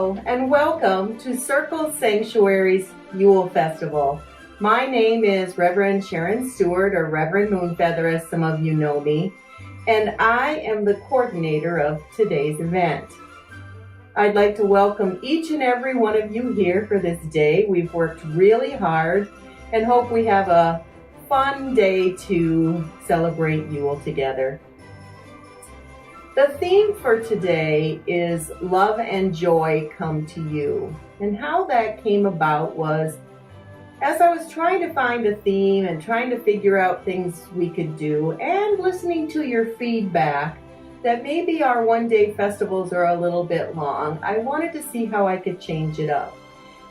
Hello and welcome to Circle Sanctuary's Yule Festival. My name is Reverend Sharon Stewart, or Reverend Moonfeather as some of you know me, and I am the coordinator of today's event. I'd like to welcome each and every one of you here for this day. We've worked really hard and hope we have a fun day to celebrate Yule together. The theme for today is Love and Joy Come to You. And how that came about was, as I was trying to find a theme and trying to figure out things we could do, and listening to your feedback that maybe our one-day festivals are a little bit long, I wanted to see how I could change it up.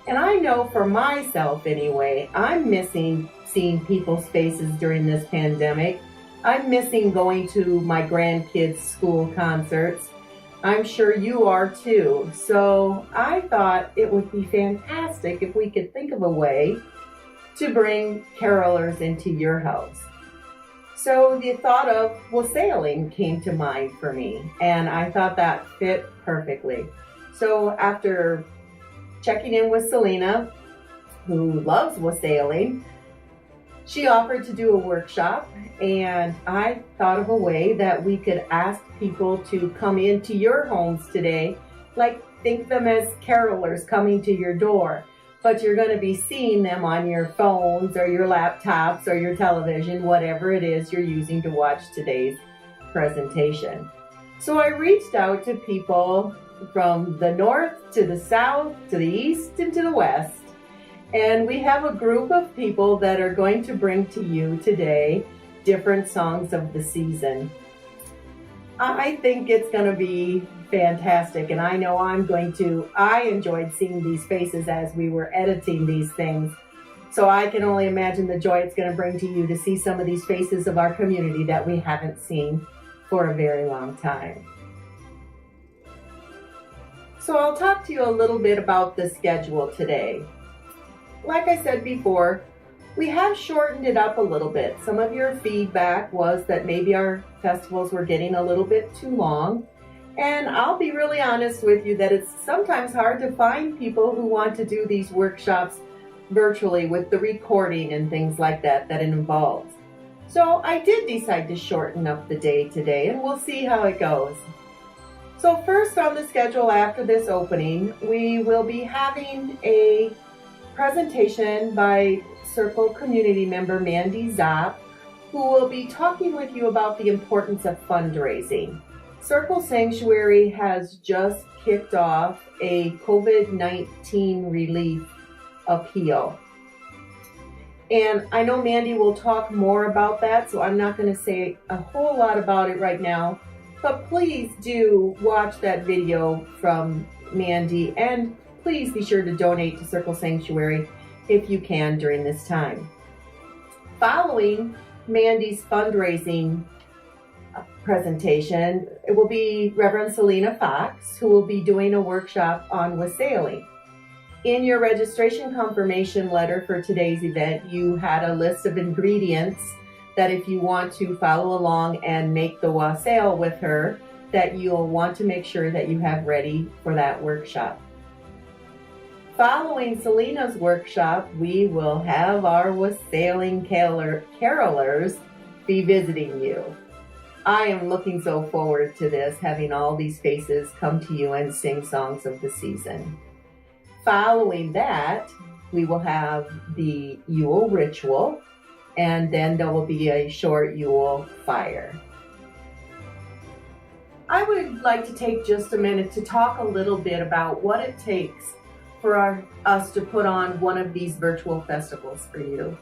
And I know for myself anyway, I'm missing seeing people's faces during this pandemic. I'm missing going to my grandkids' school concerts. I'm sure you are too. So I thought it would be fantastic if we could think of a way to bring carolers into your house. So the thought of wassailing came to mind for me, and I thought that fit perfectly. So after checking in with Selena, who loves wassailing, she offered to do a workshop, and I thought of a way that we could ask people to come into your homes today, like think of them as carolers coming to your door, but you're going to be seeing them on your phones or your laptops or your television, whatever it is you're using to watch today's presentation. So I reached out to people from the north to the south, to the east and to the west. And we have a group of people that are going to bring to you today different songs of the season. I think it's going to be fantastic, and I know I enjoyed seeing these faces as we were editing these things. So I can only imagine the joy it's going to bring to you to see some of these faces of our community that we haven't seen for a very long time. So I'll talk to you a little bit about the schedule today. Like I said before, we have shortened it up a little bit. Some of your feedback was that maybe our festivals were getting a little bit too long. And I'll be really honest with you that it's sometimes hard to find people who want to do these workshops virtually with the recording and things like that it involves. So I did decide to shorten up the day today, and we'll see how it goes. So first on the schedule after this opening, we will be having a presentation by Circle community member Mandy Zopp, who will be talking with you about the importance of fundraising. Circle Sanctuary has just kicked off a COVID-19 relief appeal. And I know Mandy will talk more about that, so I'm not going to say a whole lot about it right now, but please do watch that video from Mandy, and please be sure to donate to Circle Sanctuary if you can during this time. Following Mandy's fundraising presentation, it will be Reverend Selena Fox, who will be doing a workshop on wassailing. In your registration confirmation letter for today's event, you had a list of ingredients that if you want to follow along and make the wassail with her, that you'll want to make sure that you have ready for that workshop. Following Selena's workshop, we will have our wassailing carolers be visiting you. I am looking so forward to this, having all these faces come to you and sing songs of the season. Following that, we will have the Yule ritual, and then there will be a short Yule fire. I would like to take just a minute to talk a little bit about what it takes for us to put on one of these virtual festivals for you.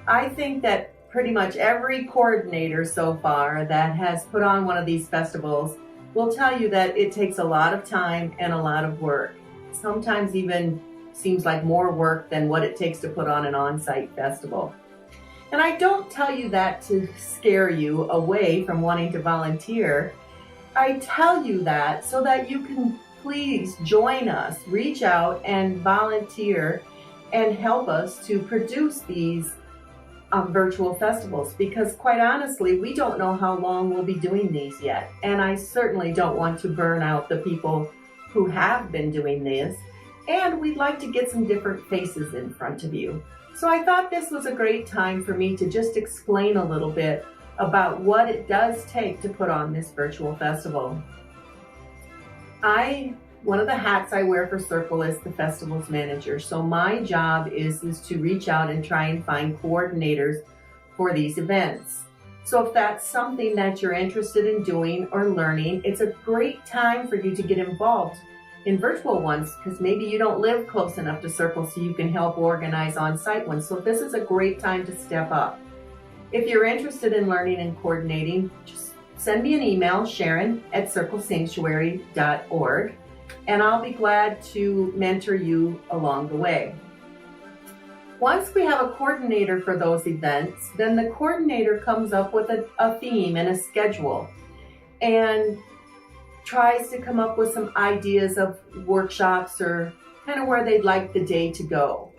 I think that pretty much every coordinator so far that has put on one of these festivals will tell you that it takes a lot of time and a lot of work. Sometimes even seems like more work than what it takes to put on an on-site festival. And I don't tell you that to scare you away from wanting to volunteer. I tell you that so that you can please join us, reach out and volunteer and help us to produce these virtual festivals, because quite honestly, we don't know how long we'll be doing these yet. And I certainly don't want to burn out the people who have been doing this, and we'd like to get some different faces in front of you. So I thought this was a great time for me to just explain a little bit about what it does take to put on this virtual festival. One of the hats I wear for Circle is the festival's manager. So my job is to reach out and try and find coordinators for these events. So if that's something that you're interested in doing or learning, it's a great time for you to get involved in virtual ones, because maybe you don't live close enough to Circle so you can help organize on-site ones. So this is a great time to step up. If you're interested in learning and coordinating, just send me an email, sharon@circlesanctuary.org, and I'll be glad to mentor you along the way. Once we have a coordinator for those events, then the coordinator comes up with a theme and a schedule and tries to come up with some ideas of workshops or kind of where they'd like the day to go,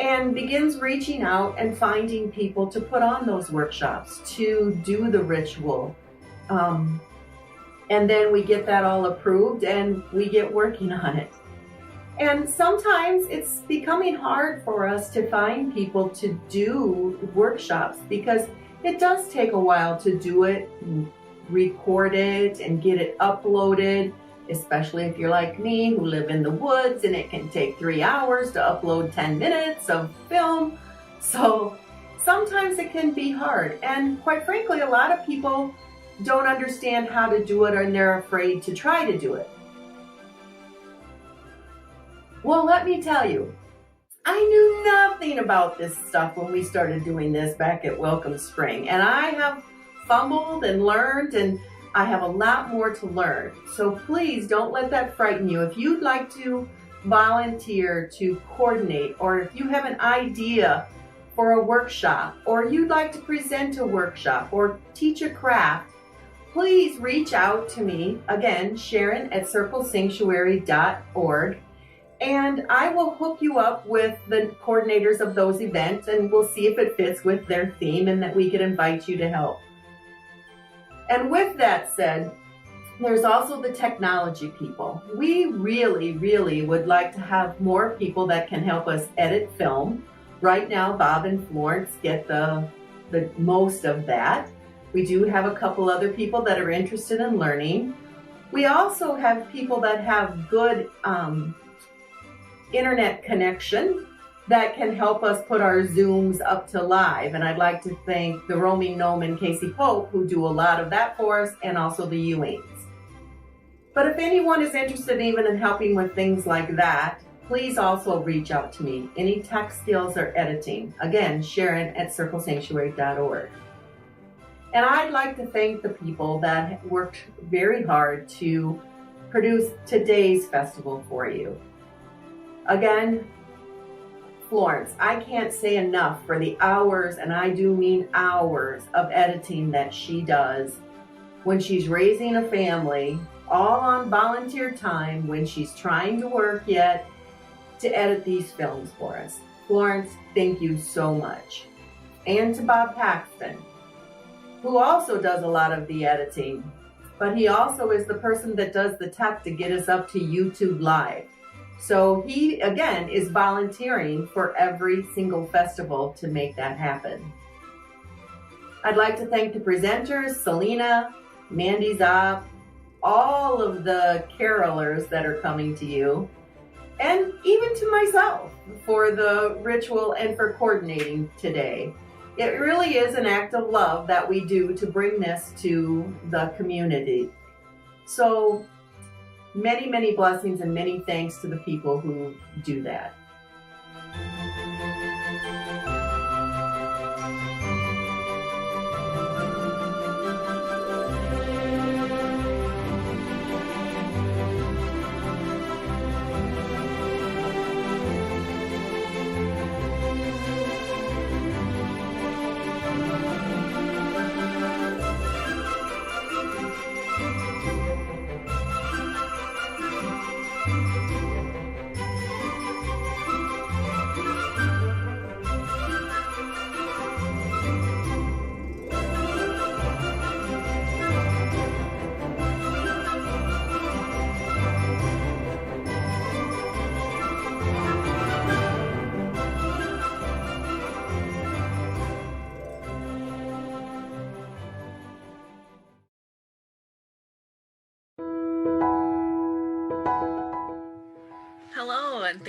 and begins reaching out and finding people to put on those workshops, to do the ritual. And then we get that all approved and we get working on it. And sometimes it's becoming hard for us to find people to do workshops because it does take a while to do it, record it, and get it uploaded, especially if you're like me who live in the woods and it can take 3 hours to upload 10 minutes of film. So sometimes it can be hard. And quite frankly, a lot of people don't understand how to do it and they're afraid to try to do it. Well, let me tell you, I knew nothing about this stuff when we started doing this back at Welcome Spring, and I have fumbled and learned, and I have a lot more to learn. So please don't let that frighten you. If you'd like to volunteer to coordinate, or if you have an idea for a workshop, or you'd like to present a workshop or teach a craft, please reach out to me. Again, sharon@circlesanctuary.org. And I will hook you up with the coordinators of those events, and we'll see if it fits with their theme and that we can invite you to help. And with that said, there's also the technology people. We really, really would like to have more people that can help us edit film. Right now, Bob and Florence get the most of that. We do have a couple other people that are interested in learning. We also have people that have good internet connection that can help us put our Zooms up to live. And I'd like to thank the Roaming Gnome and Casey Pope, who do a lot of that for us, and also the Ewings. But if anyone is interested even in helping with things like that, please also reach out to me. Any tech skills or editing. Again, sharon@circlesanctuary.org. And I'd like to thank the people that worked very hard to produce today's festival for you. Again, Florence, I can't say enough for the hours, and I do mean hours, of editing that she does when she's raising a family, all on volunteer time, when she's trying to work yet, to edit these films for us. Florence, thank you so much. And to Bob Paxton, who also does a lot of the editing, but he also is the person that does the tech to get us up to YouTube Live. So he, again, is volunteering for every single festival to make that happen. I'd like to thank the presenters, Selena, Mandy Zopp, all of the carolers that are coming to you, and even to myself for the ritual and for coordinating today. It really is an act of love that we do to bring this to the community. So many, many blessings and many thanks to the people who do that.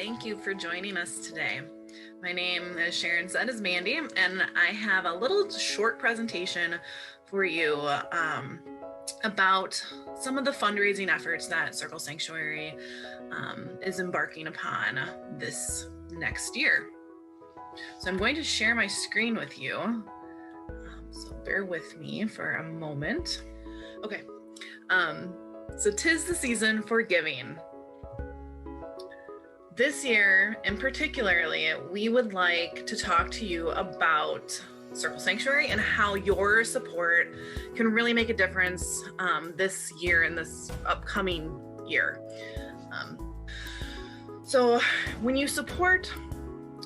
thank you for joining us today. My name, as Sharon said, is Mandy, and I have a little short presentation for you about some of the fundraising efforts that Circle Sanctuary is embarking upon this next year. So I'm going to share my screen with you. So bear with me for a moment. Okay, so 'tis the season for giving. This year, in particularly, we would like to talk to you about Circle Sanctuary and how your support can really make a difference this year and this upcoming year. So when you support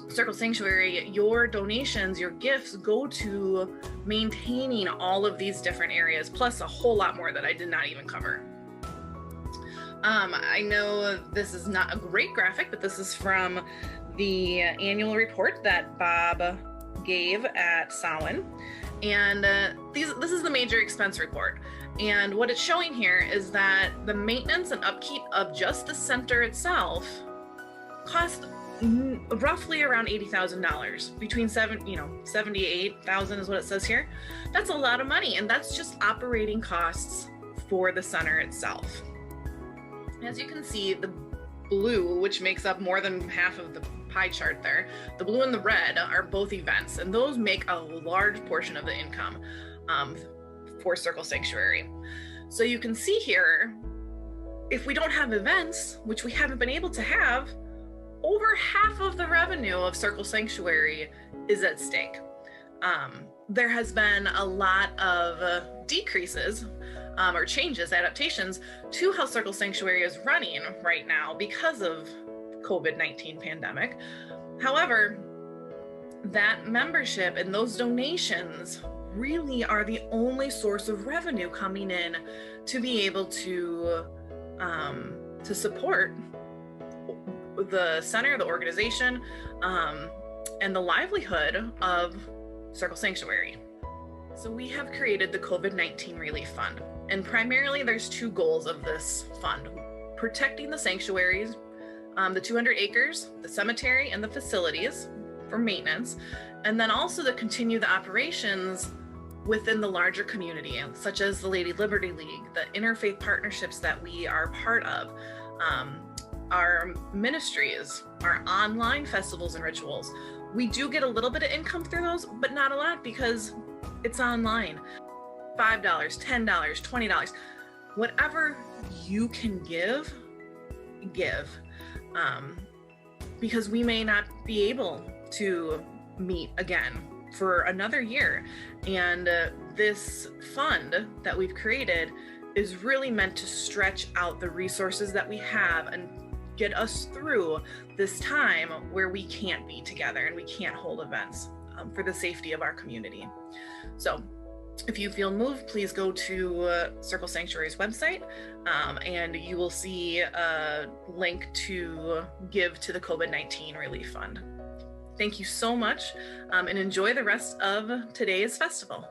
Circle Sanctuary, your donations, your gifts go to maintaining all of these different areas, plus a whole lot more that I did not even cover. I know this is not a great graphic, but this is from the annual report that Bob gave at Samhain. And this is the major expense report. And what it's showing here is that the maintenance and upkeep of just the center itself cost roughly around $80,000, between $78,000 is what it says here. That's a lot of money, and that's just operating costs for the center itself. As you can see, the blue, which makes up more than half of the pie chart there, the blue and the red are both events, and those make a large portion of the income for Circle Sanctuary. So you can see here, if we don't have events, which we haven't been able to have, over half of the revenue of Circle Sanctuary is at stake. There has been a lot of decreases or changes, adaptations to how Circle Sanctuary is running right now because of COVID-19 pandemic. However, that membership and those donations really are the only source of revenue coming in to be able to support the center, the organization, and the livelihood of Circle Sanctuary. So we have created the COVID-19 Relief Fund, and primarily there's two goals of this fund: protecting the sanctuaries, the 200 acres, the cemetery, and the facilities for maintenance, and then also to continue the operations within the larger community, such as the Lady Liberty League, the interfaith partnerships that we are part of, our ministries, our online festivals and rituals. We do get a little bit of income through those, but not a lot because it's online. $5, $10, $20, whatever you can give, because we may not be able to meet again for another year. And this fund that we've created is really meant to stretch out the resources that we have and get us through this time where we can't be together and we can't hold events for the safety of our community. So if you feel moved, please go to Circle Sanctuary's website and you will see a link to give to the COVID-19 Relief Fund. Thank you so much and enjoy the rest of today's festival.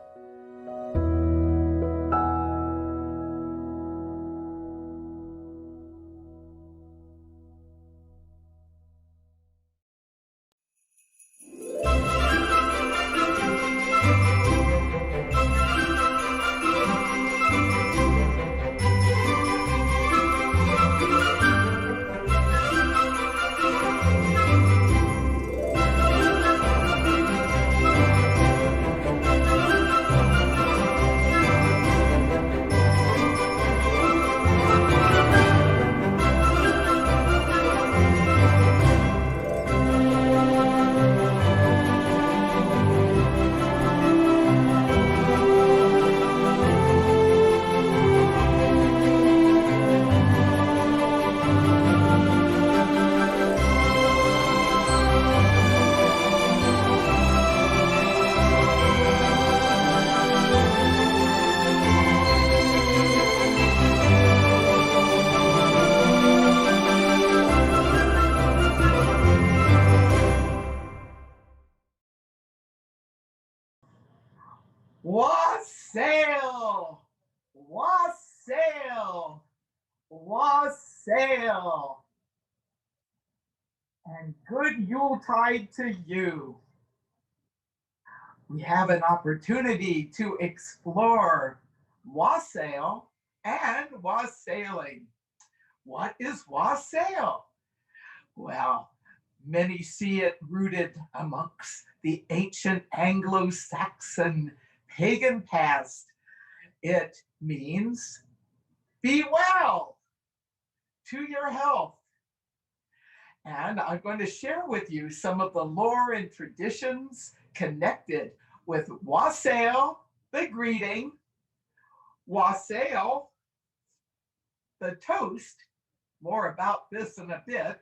Wassail! Wassail! Wassail! and good Yuletide to you. We have an opportunity to explore wassail and wassailing. What is wassail? Well, many see it rooted amongst the ancient Anglo-Saxon pagan past. It means be well, to your health. And I'm going to share with you some of the lore and traditions connected with wassail, the greeting, wassail, the toast, more about this in a bit,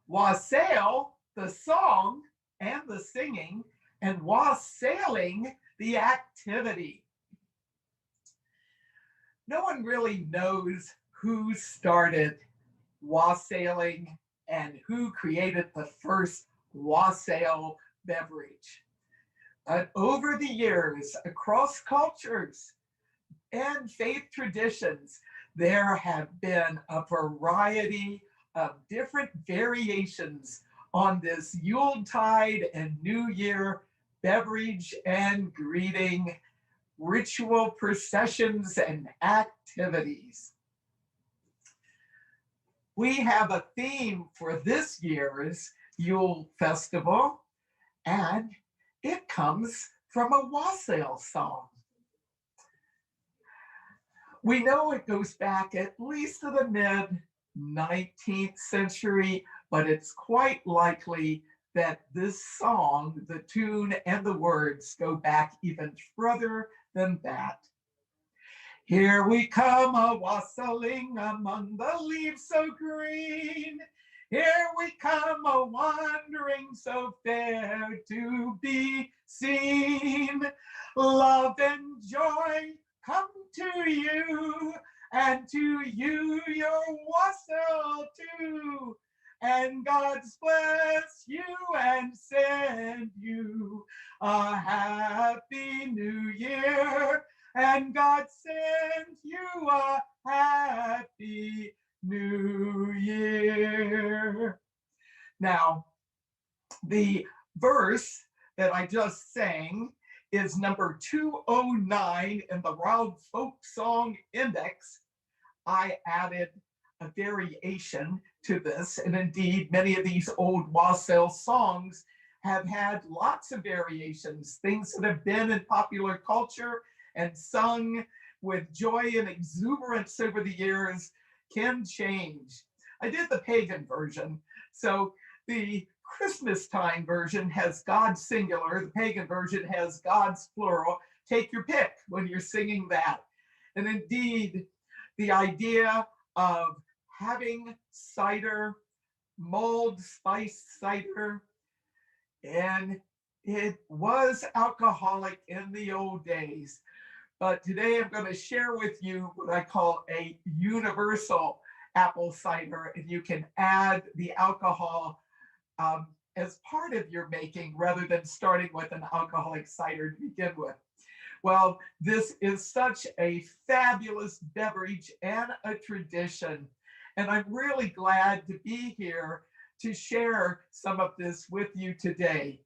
wassail, the song and the singing, and wassailing, the activity. No one really knows who started wassailing and who created the first wassail beverage. But over the years, across cultures and faith traditions, there have been a variety of different variations on this Yuletide and New Year beverage and greeting, ritual processions and activities. We have a theme for this year's Yule Festival, and it comes from a wassail song. We know it goes back at least to the mid-19th century, but it's quite likely that this song, the tune and the words go back even further than that. Here we come a-wassailing among the leaves so green. Here we come a-wandering so fair to be seen. Love and joy come to you, and to you your wassail too. And God's bless you and send you a happy new year. And God send you a happy new year. Now, the verse that I just sang is number 209 in the Wild Folk Song Index. I added a variation to this, and indeed, many of these old wassail songs have had lots of variations, things that have been in popular culture and sung with joy and exuberance over the years can change. I did the pagan version, so the Christmas time version has God singular, the pagan version has God's plural. Take your pick when you're singing that. And indeed, the idea of having cider, mulled spice cider, and it was alcoholic in the old days. But today I'm going to share with you what I call a universal apple cider, and you can add the alcohol as part of your making rather than starting with an alcoholic cider to begin with. Well, this is such a fabulous beverage and a tradition, and I'm really glad to be here to share some of this with you today.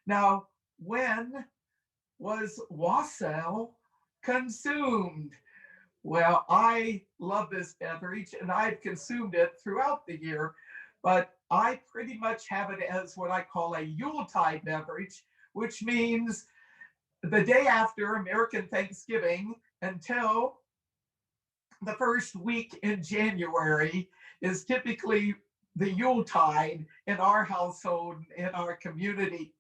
Now, when was wassail consumed? Well, I love this beverage and I've consumed it throughout the year, but I pretty much have it as what I call a Yuletide beverage, which means the day after American Thanksgiving until the first week in January is typically the Yuletide in our household, in our community.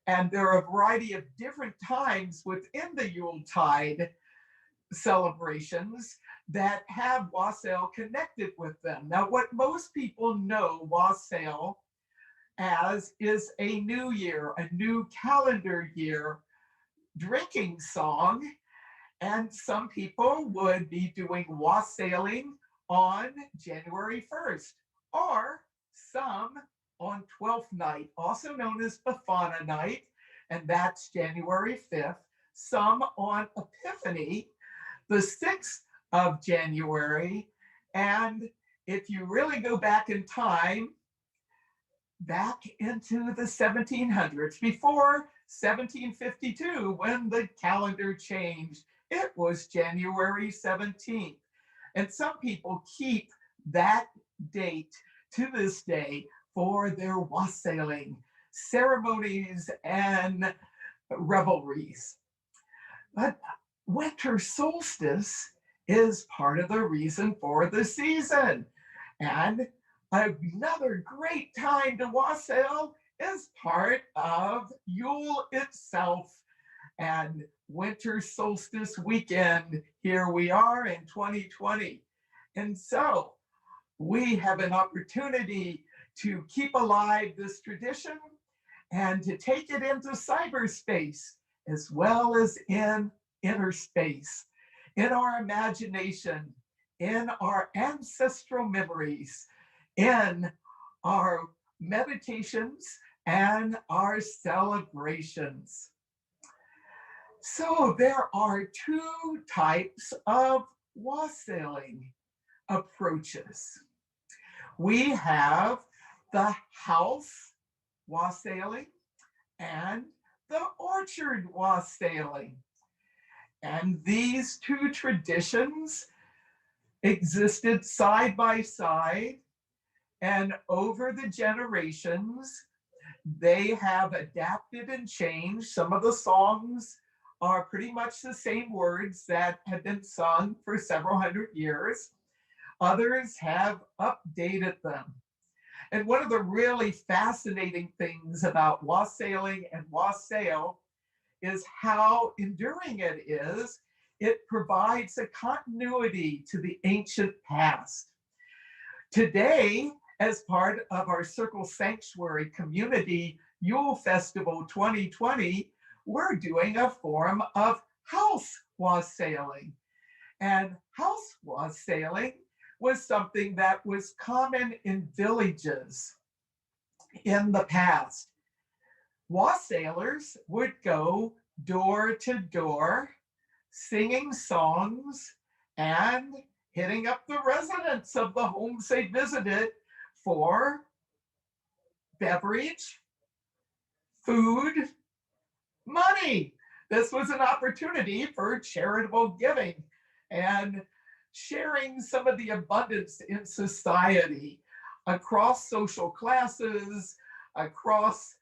And there are a variety of different times within the Yuletide celebrations that have wassail connected with them. Now, what most people know wassail as is a new year, a new calendar year drinking song. And some people would be doing wassailing on January 1st, or some on Twelfth Night, also known as Befana Night, and that's January 5th. Some on Epiphany, the 6th of January. And if you really go back in time, back into the 1700s, before 1752, when the calendar changed. It was January 17th. And some people keep that date to this day for their wassailing ceremonies and revelries. But winter solstice is part of the reason for the season. And another great time to wassail is part of Yule itself. And winter solstice weekend, here we are in 2020. And so we have an opportunity to keep alive this tradition and to take it into cyberspace as well as in inner space, in our imagination, in our ancestral memories, in our meditations and our celebrations. So there are two types of wassailing approaches. We have the house wassailing and the orchard wassailing. And these two traditions existed side by side, and over the generations, they have adapted and changed. Some of the songs are pretty much the same words that have been sung for several hundred years. Others have updated them. And one of the really fascinating things about wassailing and wassail is how enduring it is. It provides a continuity to the ancient past. Today, as part of our Circle Sanctuary Community Yule Festival 2020, we're doing a form of house wassailing. And house wassailing was something that was common in villages in the past. Wassailers would go door to door, singing songs and hitting up the residents of the homes they visited for beverage, food, money. This was an opportunity for charitable giving and sharing some of the abundance in society across social classes, across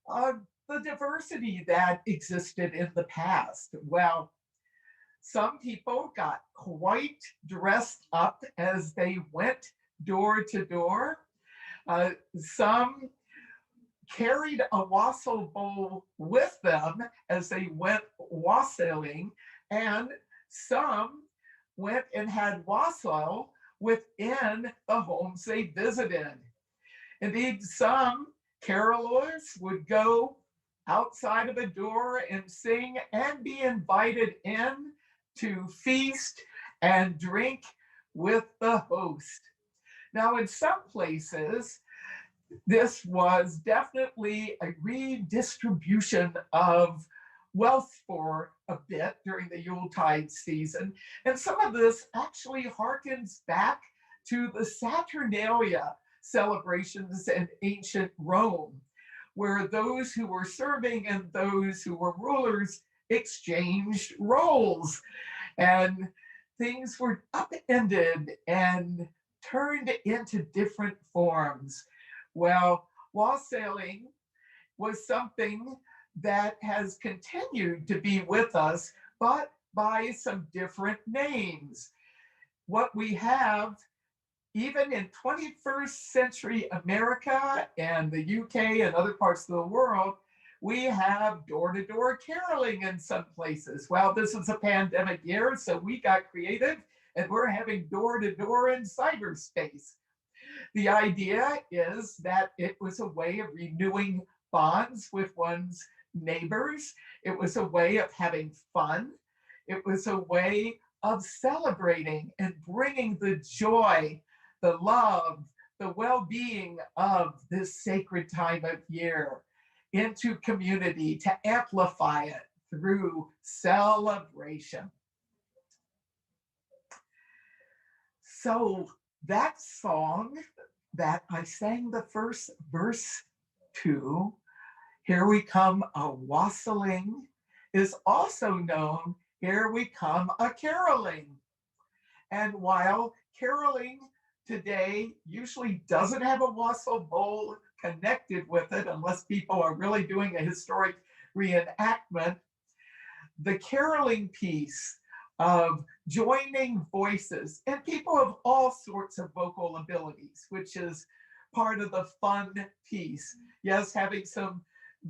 the diversity that existed in the past. Well, some people got quite dressed up as they went door to door. Some carried a wassail bowl with them as they went wassailing, and some went and had wassail within the homes they visited. Indeed, some carolers would go outside of a door and sing and be invited in to feast and drink with the host. Now, in some places, this was definitely a redistribution of wealth for a bit during the Yuletide season. And some of this actually harkens back to the Saturnalia celebrations in ancient Rome, where those who were serving and those who were rulers exchanged roles, and things were upended and turned into different forms. Well, wassailing was something that has continued to be with us, but by some different names. What we have, even in 21st century America and the UK and other parts of the world, we have door-to-door caroling in some places. Well, this is a pandemic year, so we got creative and we're having door-to-door in cyberspace. The idea is that it was a way of renewing bonds with one's neighbors. It was a way of having fun. It was a way of celebrating and bringing the joy, the love, the well-being of this sacred time of year into community, to amplify it through celebration. So that song that I sang the first verse to, Here We Come a Wassailing, is also known, Here We Come a Caroling. And while caroling today usually doesn't have a wassail bowl connected with it, unless people are really doing a historic reenactment, the caroling piece of joining voices and people of all sorts of vocal abilities, which is part of the fun piece. Yes, having some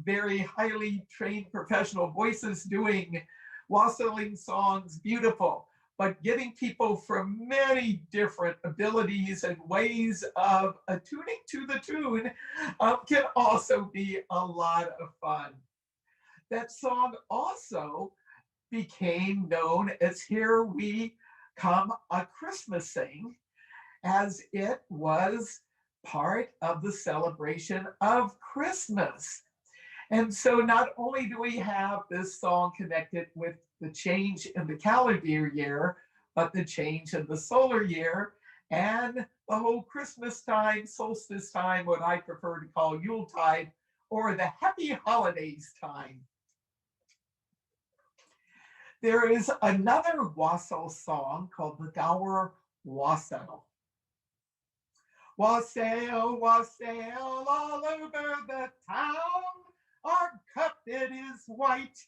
very highly trained professional voices doing wassailing songs, beautiful, but getting people from many different abilities and ways of attuning to the tune can also be a lot of fun. That song also became known as Here We Come a Christmasing, as it was part of the celebration of Christmas. And so not only do we have this song connected with the change in the calendar year, but the change in the solar year and the whole Christmas time, solstice time, what I prefer to call Yuletide, or the happy holidays time. There is another wassail song called the Gower Wassail. Wassail, wassail all over the town. Our cup it is white,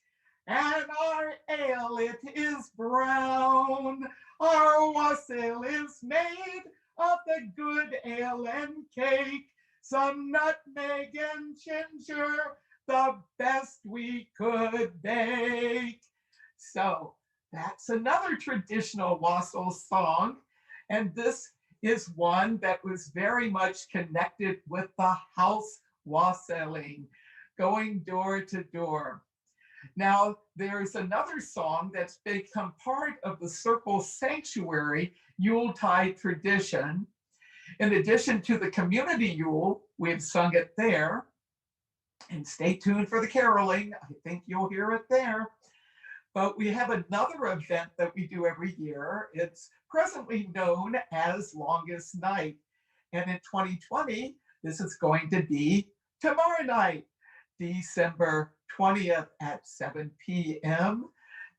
and our ale it is brown. Our wassail is made of the good ale and cake, some nutmeg and ginger, the best we could bake. So that's another traditional wassail song. And this is one that was very much connected with the house wassailing, going door to door. Now, there's another song that's become part of the Circle Sanctuary Yuletide tradition. In addition to the Community Yule, we've sung it there. And stay tuned for the caroling. I think you'll hear it there. But we have another event that we do every year. It's presently known as Longest Night. And in 2020, this is going to be tomorrow night, December 20th at 7 p.m.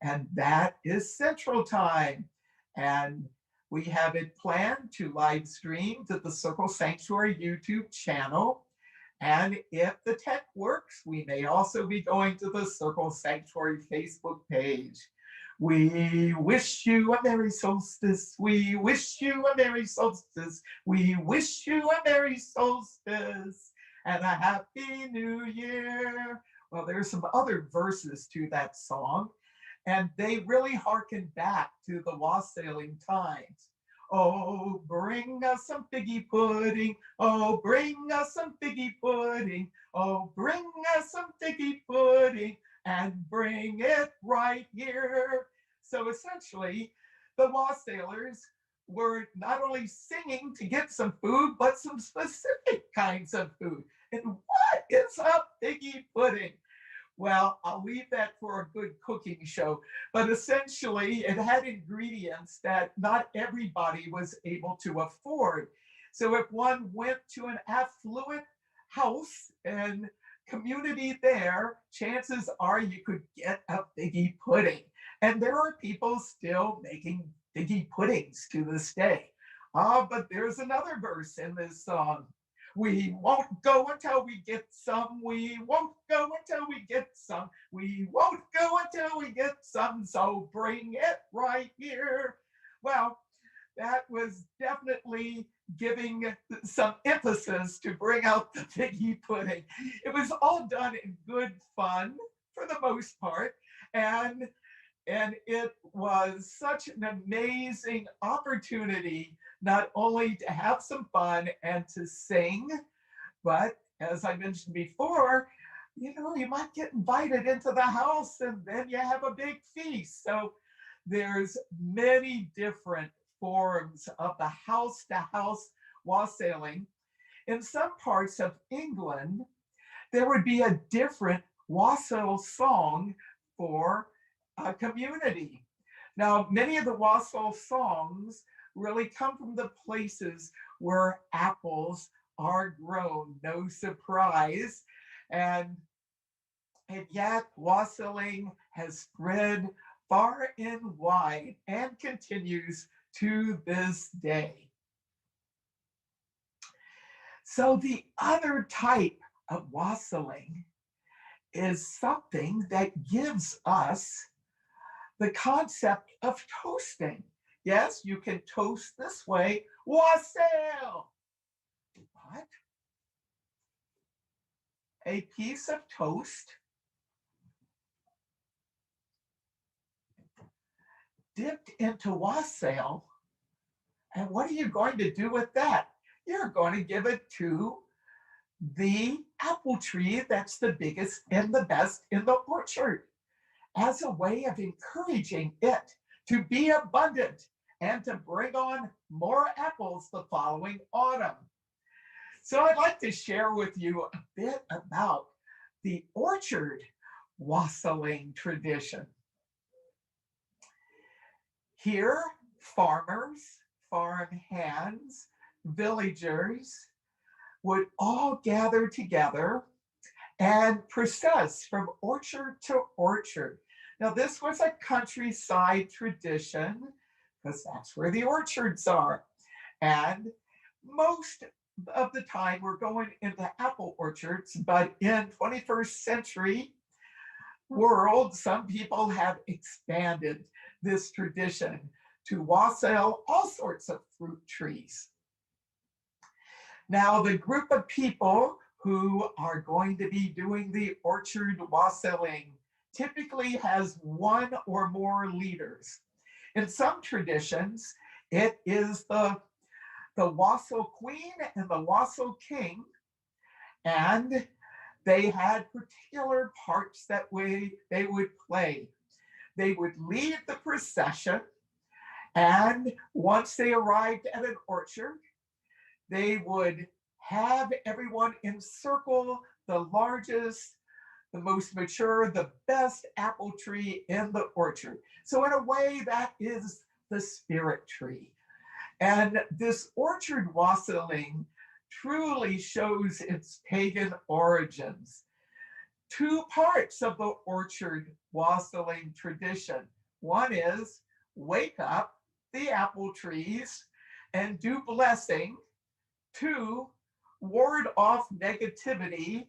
And that is Central Time. And we have it planned to live stream to the Circle Sanctuary YouTube channel. And if the tech works, we may also be going to the Circle Sanctuary Facebook page. We wish you a Merry Solstice. We wish you a Merry Solstice. We wish you a Merry Solstice and a Happy New Year. Well, there's some other verses to that song, and they really harken back to the wassailing times. Oh, bring us some figgy pudding. Oh, bring us some figgy pudding. Oh, bring us some figgy pudding and bring it right here. So essentially, the wassailers were not only singing to get some food, but some specific kinds of food. And what is a figgy pudding? Well, I'll leave that for a good cooking show, but essentially it had ingredients that not everybody was able to afford. So if one went to an affluent house and community there, chances are you could get a figgy pudding. And there are people still making figgy puddings to this day. But there's another verse in this song. We won't go until we get some. We won't go until we get some. We won't go until we get some. So bring it right here. Well, that was definitely giving some emphasis to bring out the figgy pudding. It was all done in good fun for the most part. And it was such an amazing opportunity, not only to have some fun and to sing, but as I mentioned before, you might get invited into the house and then you have a big feast. So there's many different forms of the house-to-house wassailing. In some parts of England, there would be a different wassail song for a community. Now, many of the wassail songs really come from the places where apples are grown. No surprise. And yet wassailing has spread far and wide and continues to this day. So the other type of wassailing is something that gives us the concept of toasting. Yes, you can toast this way, wassail. But a piece of toast dipped into wassail, and what are you going to do with that? You're going to give it to the apple tree that's the biggest and the best in the orchard as a way of encouraging it to be abundant and to bring on more apples the following autumn. So I'd like to share with you a bit about the orchard wassailing tradition. Here, farmers, farm hands, villagers would all gather together and process from orchard to orchard. Now, this was a countryside tradition because that's where the orchards are. And most of the time we're going into apple orchards, but in 21st century world, some people have expanded this tradition to wassail all sorts of fruit trees. Now, the group of people who are going to be doing the orchard wassailing typically has one or more leaders. In some traditions, it is the wassail queen and the wassail king, and they had particular parts that they would play. They would lead the procession, and once they arrived at an orchard, they would have everyone encircle the largest, the most mature, the best apple tree in the orchard. So in a way, that is the spirit tree. And this orchard wassailing truly shows its pagan origins. Two parts of the orchard wassailing tradition. One is wake up the apple trees and do blessing. Two, ward off negativity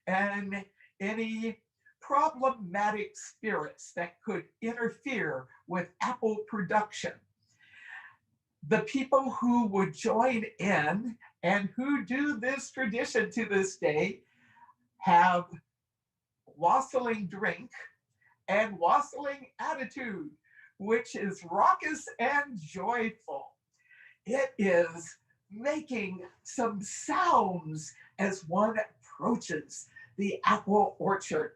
and any problematic spirits that could interfere with apple production. The people who would join in and who do this tradition to this day have wassailing drink and wassailing attitude, which is raucous and joyful. It is making some sounds as one approaches the apple orchard.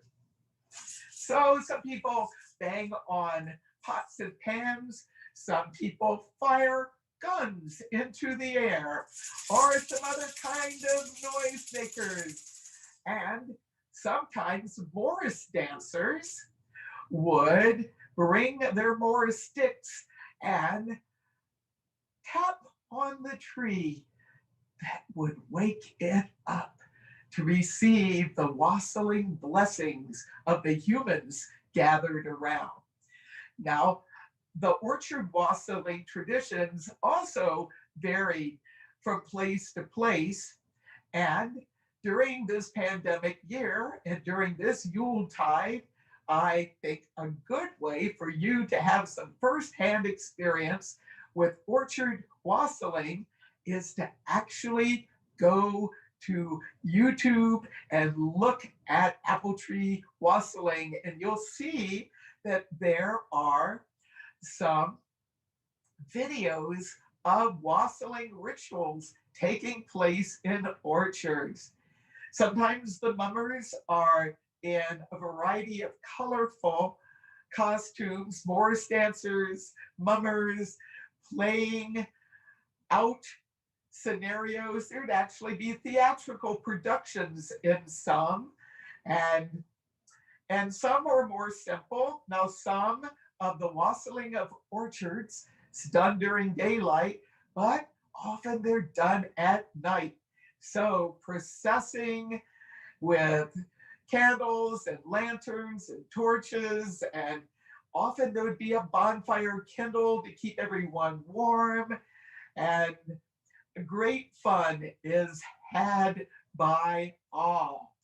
So some people bang on pots and pans, some people fire guns into the air, or some other kind of noise makers. And sometimes Morris dancers would bring their Morris sticks and tap on the tree that would wake it up to receive the wassailing blessings of the humans gathered around. Now, the orchard wassailing traditions also varied from place to place. And during this pandemic year and during this Yuletide, I think a good way for you to have some firsthand experience with orchard wassailing is to actually go to YouTube and look at apple tree wassailing, and you'll see that there are some videos of wassailing rituals taking place in orchards. Sometimes the mummers are in a variety of colorful costumes, Morris dancers, mummers, playing out scenarios. There'd actually be theatrical productions in some, and some are more simple. Now, some of the wassailing of orchards is done during daylight, but often they're done at night. So processing with candles and lanterns and torches, and often there would be a bonfire kindled to keep everyone warm, and great fun is had by all.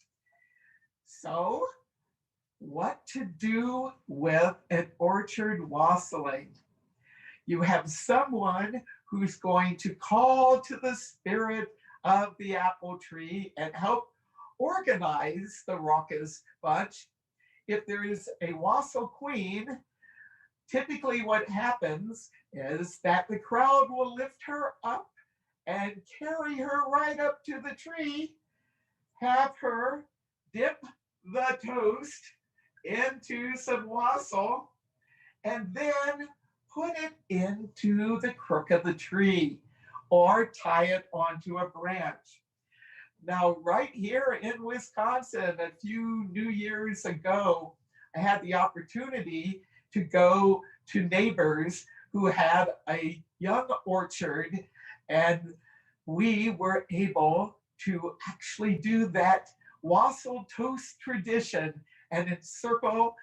So, what to do with an orchard wassailing? You have someone who's going to call to the spirit of the apple tree and help organize the raucous bunch. If there is a wassail queen, typically what happens is that the crowd will lift her up and carry her right up to the tree, have her dip the toast into some wassail, and then put it into the crook of the tree or tie it onto a branch. Now, right here in Wisconsin, a few New Years ago, I had the opportunity to go to neighbors who had a young orchard, and we were able to actually do that wassail toast tradition and encircle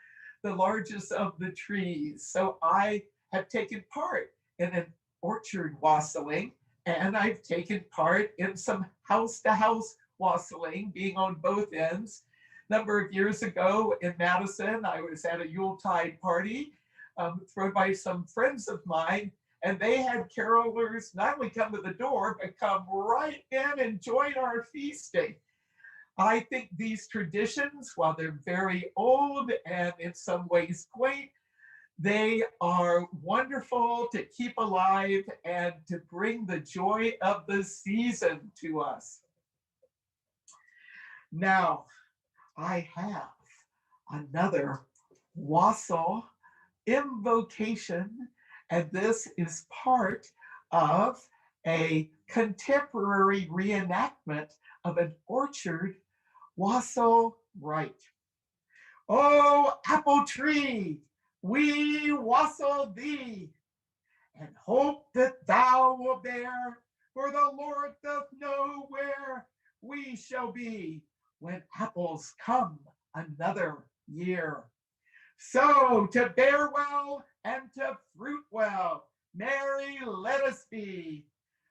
the largest of the trees. So I have taken part in an orchard wassailing, and I've taken part in some house-to-house wassailing, being on both ends. A number of years ago in Madison, I was at a Yuletide party thrown by some friends of mine, and they had carolers not only come to the door, but come right in and join our feasting. I think these traditions, while they're very old and in some ways quaint, they are wonderful to keep alive and to bring the joy of the season to us. Now, I have another wassail invocation, and this is part of a contemporary reenactment of an orchard wassail rite. Oh, apple tree, we wassail thee, and hope that thou will bear, for the Lord doth know where we shall be when apples come another year. So to bear well and to fruit well, merry let us be.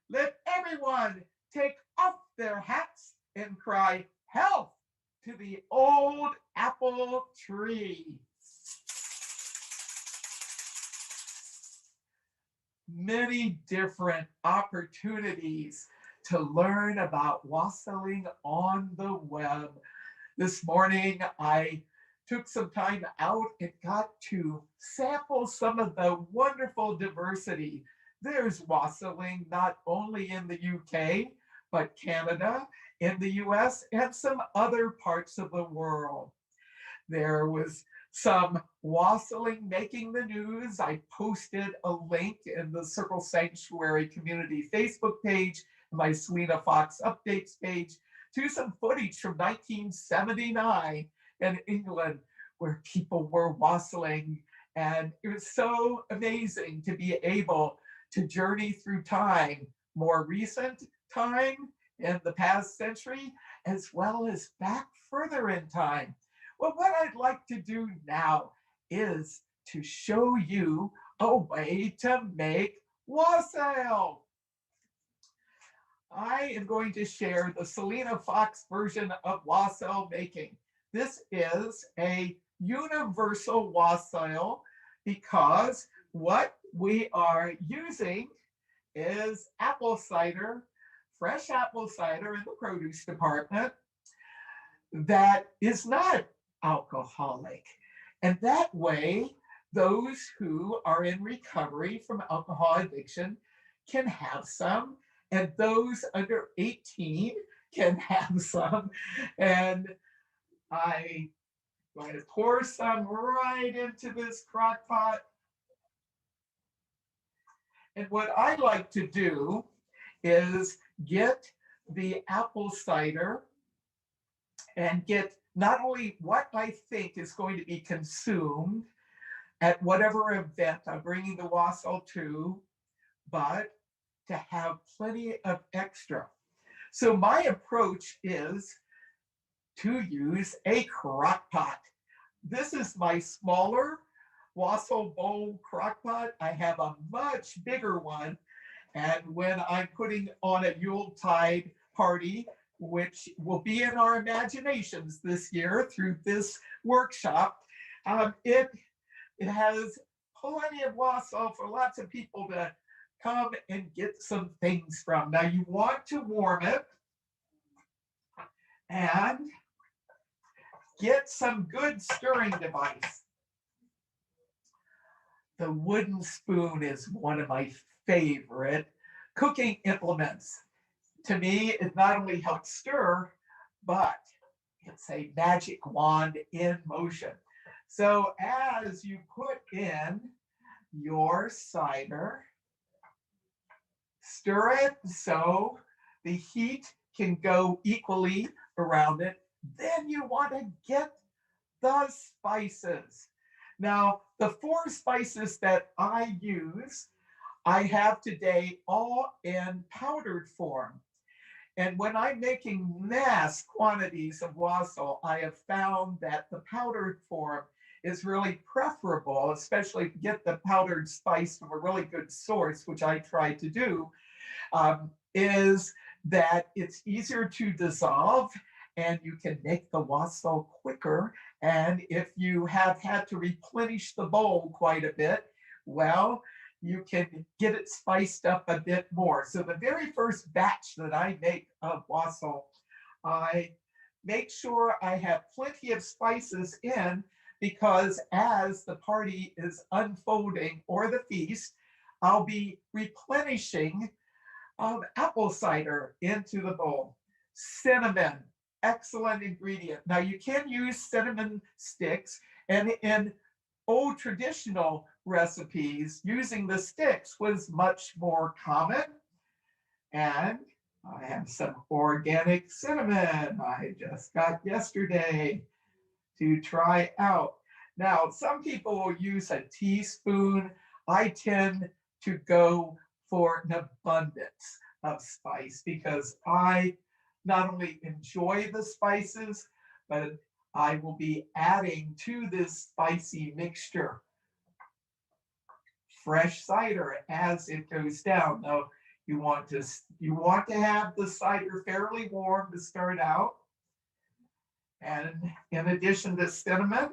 Let everyone take off their hats and cry health to the old apple tree. Many different opportunities to learn about wassailing on the web. This morning, I took some time out and got to sample some of the wonderful diversity. There's wassailing not only in the UK, but Canada, in the US, and some other parts of the world. There was some wassailing making the news. I posted a link in the Circle Sanctuary Community Facebook page, my Selena Fox updates page, to some footage from 1979 in England where people were wassailing. And it was so amazing to be able to journey through time, more recent time in the past century, as well as back further in time. Well, what I'd like to do now is to show you a way to make wassail. I am going to share the Selena Fox version of wassail making. This is a universal wassail because what we are using is apple cider, fresh apple cider in the produce department that is not alcoholic. And that way, those who are in recovery from alcohol addiction can have some, and those under 18 can have some. And I'm going to pour some right into this crock pot. And what I like to do is get the apple cider and get not only what I think is going to be consumed at whatever event I'm bringing the wassail to, but to have plenty of extra. So my approach is to use a crock pot. This is my smaller wassail bowl crock pot. I have a much bigger one. And when I'm putting on a Yuletide party, which will be in our imaginations this year through this workshop, it has plenty of wassail for lots of people to come and get some things from. Now you want to warm it and get some good stirring device. The wooden spoon is one of my favorite cooking implements. To me, it not only helps stir, but it's a magic wand in motion. So as you put in your cider, stir it so the heat can go equally around it. Then you want to get the spices. Now, the 4 spices that I use, I have today all in powdered form. And when I'm making mass quantities of wassail, I have found that the powdered form is really preferable, especially if you get the powdered spice from a really good source, which I try to do, is that it's easier to dissolve and you can make the wassail quicker. And if you have had to replenish the bowl quite a bit, well, you can get it spiced up a bit more. So the very first batch that I make of wassail, I make sure I have plenty of spices in, because as the party is unfolding or the feast, I'll be replenishing apple cider into the bowl. Cinnamon, excellent ingredient. Now you can use cinnamon sticks, and in old traditional recipes, using the sticks was much more common. And I have some organic cinnamon I just got yesterday to try out. Now, some people will use a teaspoon. I tend to go for an abundance of spice because I not only enjoy the spices, but I will be adding to this spicy mixture fresh cider as it goes down. Now, you want to have the cider fairly warm to start out. And in addition to cinnamon,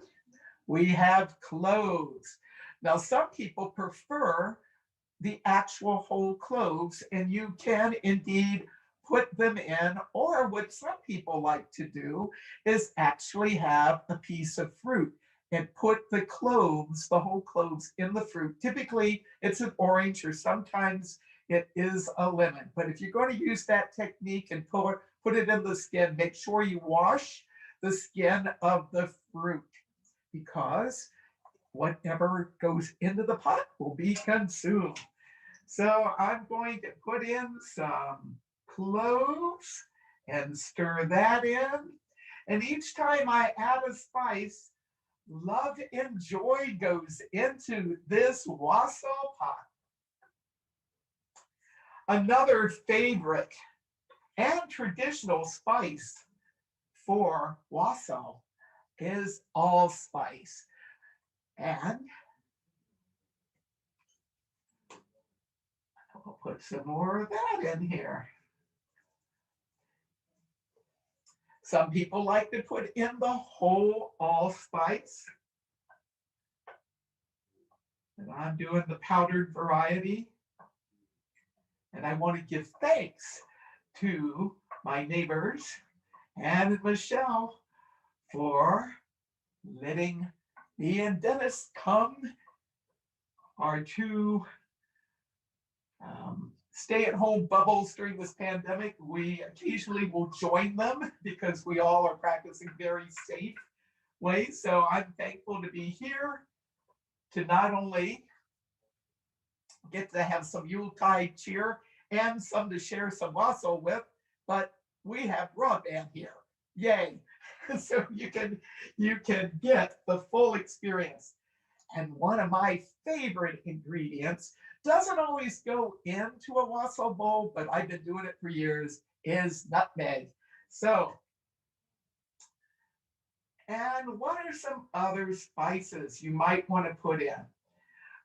we have cloves. Now, some people prefer the actual whole cloves, and you can indeed put them in, or what some people like to do is actually have a piece of fruit and put the cloves, the whole cloves, in the fruit. Typically, it's an orange, or sometimes it is a lemon. But if you're going to use that technique and put it in the skin, make sure you wash the skin of the fruit, because whatever goes into the pot will be consumed. So I'm going to put in some cloves and stir that in. And each time I add a spice, love and joy goes into this wassail pot. Another favorite and traditional spice for wassail is allspice. And I'll put some more of that in here. Some people like to put in the whole allspice. And I'm doing the powdered variety. And I want to give thanks to my neighbors Anne and Michelle for letting me and Dennis come, our two stay-at-home bubbles during this pandemic. We occasionally will join them because we all are practicing very safe ways. So I'm thankful to be here to not only get to have some Yuletide cheer and some to share some wassail with, but we have broadband here. Yay. So you can get the full experience. And one of my favorite ingredients doesn't always go into a wassail bowl, but I've been doing it for years, is nutmeg. So, and what are some other spices you might want to put in?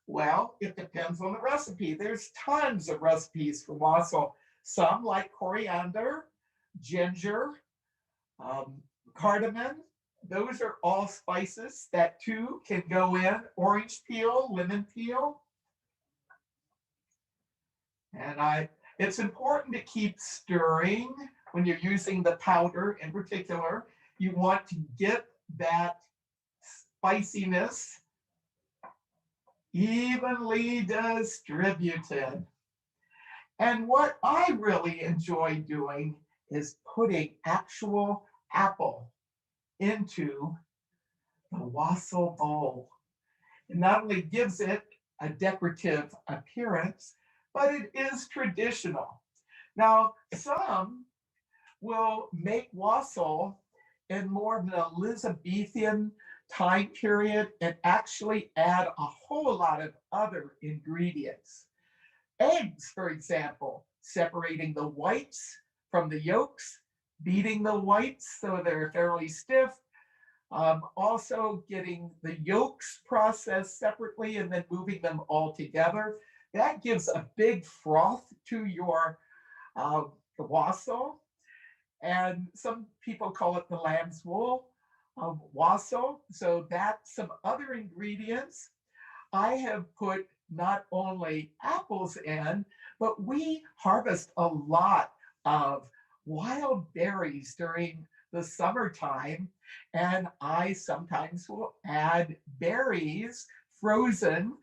Well, it depends on the recipe. There's tons of recipes for wassail. Some like coriander, ginger, um, cardamom. Those are all spices that too can go in. Orange peel, lemon peel. And it's important to keep stirring when you're using the powder in particular. You want to get that spiciness evenly distributed. And what I really enjoy doing is putting actual apple into the wassail bowl. It not only gives it a decorative appearance, but it is traditional. Now, some will make wassail in more of an Elizabethan time period and actually add a whole lot of other ingredients. Eggs, for example, separating the whites from the yolks, beating the whites so they're fairly stiff, also getting the yolks processed separately and then moving them all together. That gives a big froth to your wassail. And some people call it the lamb's wool wassail. So that's some other ingredients. I have put not only apples in, but we harvest a lot of wild berries during the summertime. And I sometimes will add berries frozen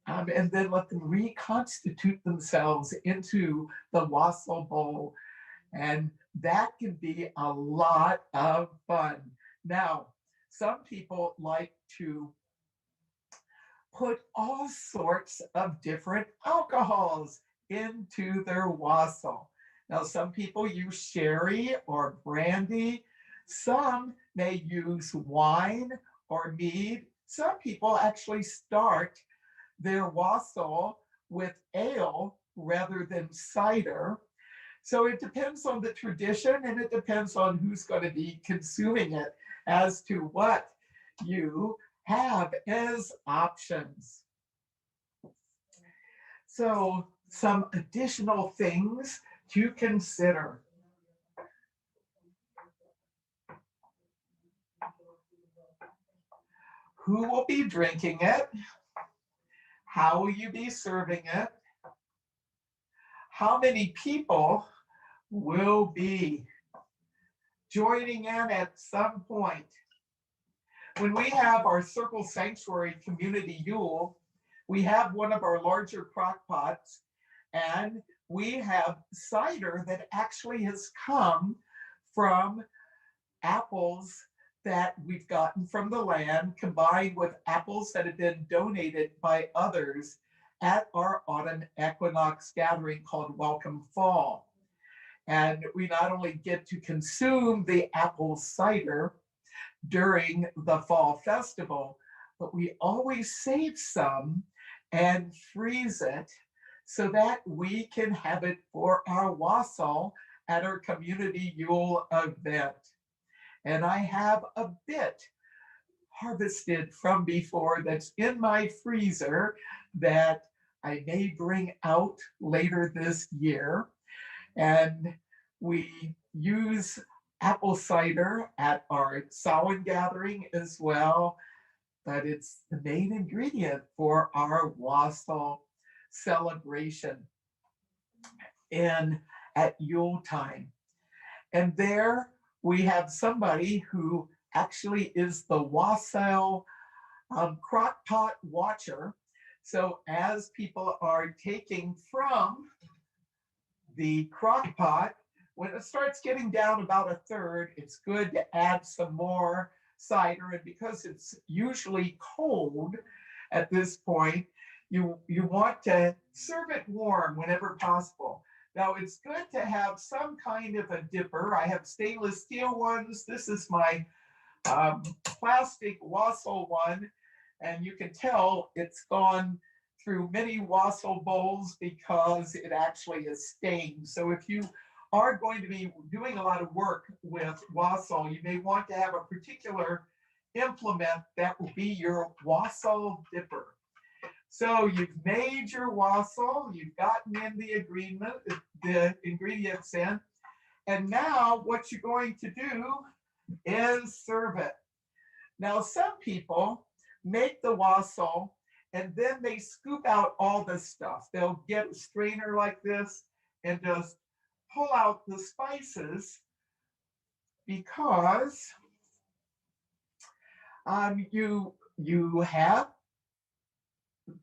and then let them reconstitute themselves into the wassail bowl. And that can be a lot of fun. Now, some people like to put all sorts of different alcohols into their wassail. Now, some people use sherry or brandy. Some may use wine or mead. Some people actually start their wassail with ale rather than cider. So it depends on the tradition and it depends on who's going to be consuming it as to what you have as options. So some additional things to consider. Who will be drinking it? How will you be serving it? How many people will be joining in at some point? When we have our Circle Sanctuary Community Yule, we have one of our larger crock pots and we have cider that actually has come from apples that we've gotten from the land combined with apples that have been donated by others at our autumn equinox gathering called Welcome Fall. And we not only get to consume the apple cider during the fall festival, but we always save some and freeze it so that we can have it for our wassail at our Community Yule event. And I have a bit harvested from before that's in my freezer that I may bring out later this year. And we use apple cider at our Samhain gathering as well, but it's the main ingredient for our wassail celebration at Yule time. And there we have somebody who actually is the wassail crock pot watcher. So as people are taking from the crock pot, when it starts getting down about a third, it's good to add some more cider. And because it's usually cold at this point, you want to serve it warm whenever possible. Now, it's good to have some kind of a dipper. I have stainless steel ones. This is my plastic wassail one. And you can tell it's gone through many wassail bowls because it actually is stained. So if you are going to be doing a lot of work with wassail, you may want to have a particular implement that will be your wassail dipper. So you've made your wassail, you've gotten in the ingredients in, and now what you're going to do is serve it. Now, some people make the wassail and then they scoop out all this stuff. They'll get a strainer like this and just pull out the spices because you have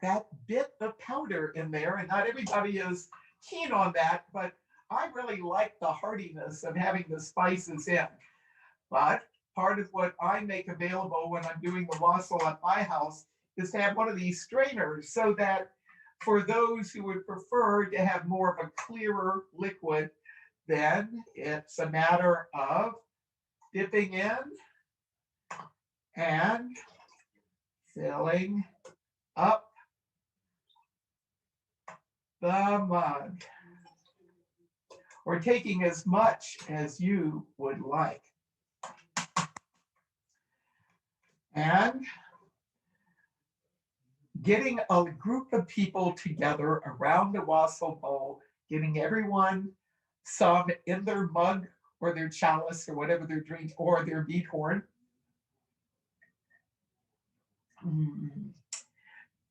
that bit of powder in there, and not everybody is keen on that, but I really like the heartiness of having the spices in. But part of what I make available when I'm doing the wassail at my house is to have one of these strainers so that for those who would prefer to have more of a clearer liquid, then it's a matter of dipping in and filling up the mug, or taking as much as you would like. And getting a group of people together around the wassail bowl, getting everyone some in their mug or their chalice or whatever they're drinking, or their meat horn.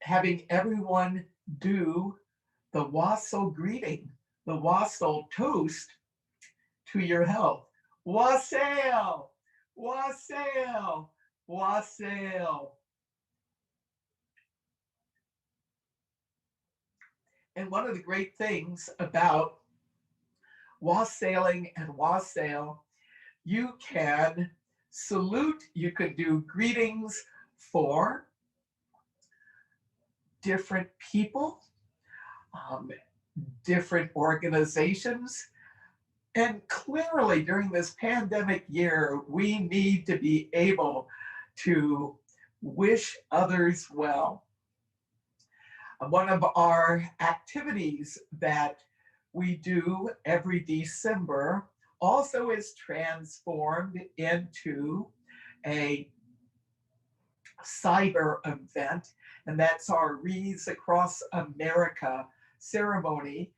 Having everyone do the wassail greeting, the wassail toast to your health. Wassail, wassail, wassail. And one of the great things about wassailing and wassail, you can salute, you could do greetings for different people, different organizations. And clearly during this pandemic year, we need to be able to wish others well. One of our activities that we do every December also is transformed into a cyber event, and that's our Wreaths Across America ceremony.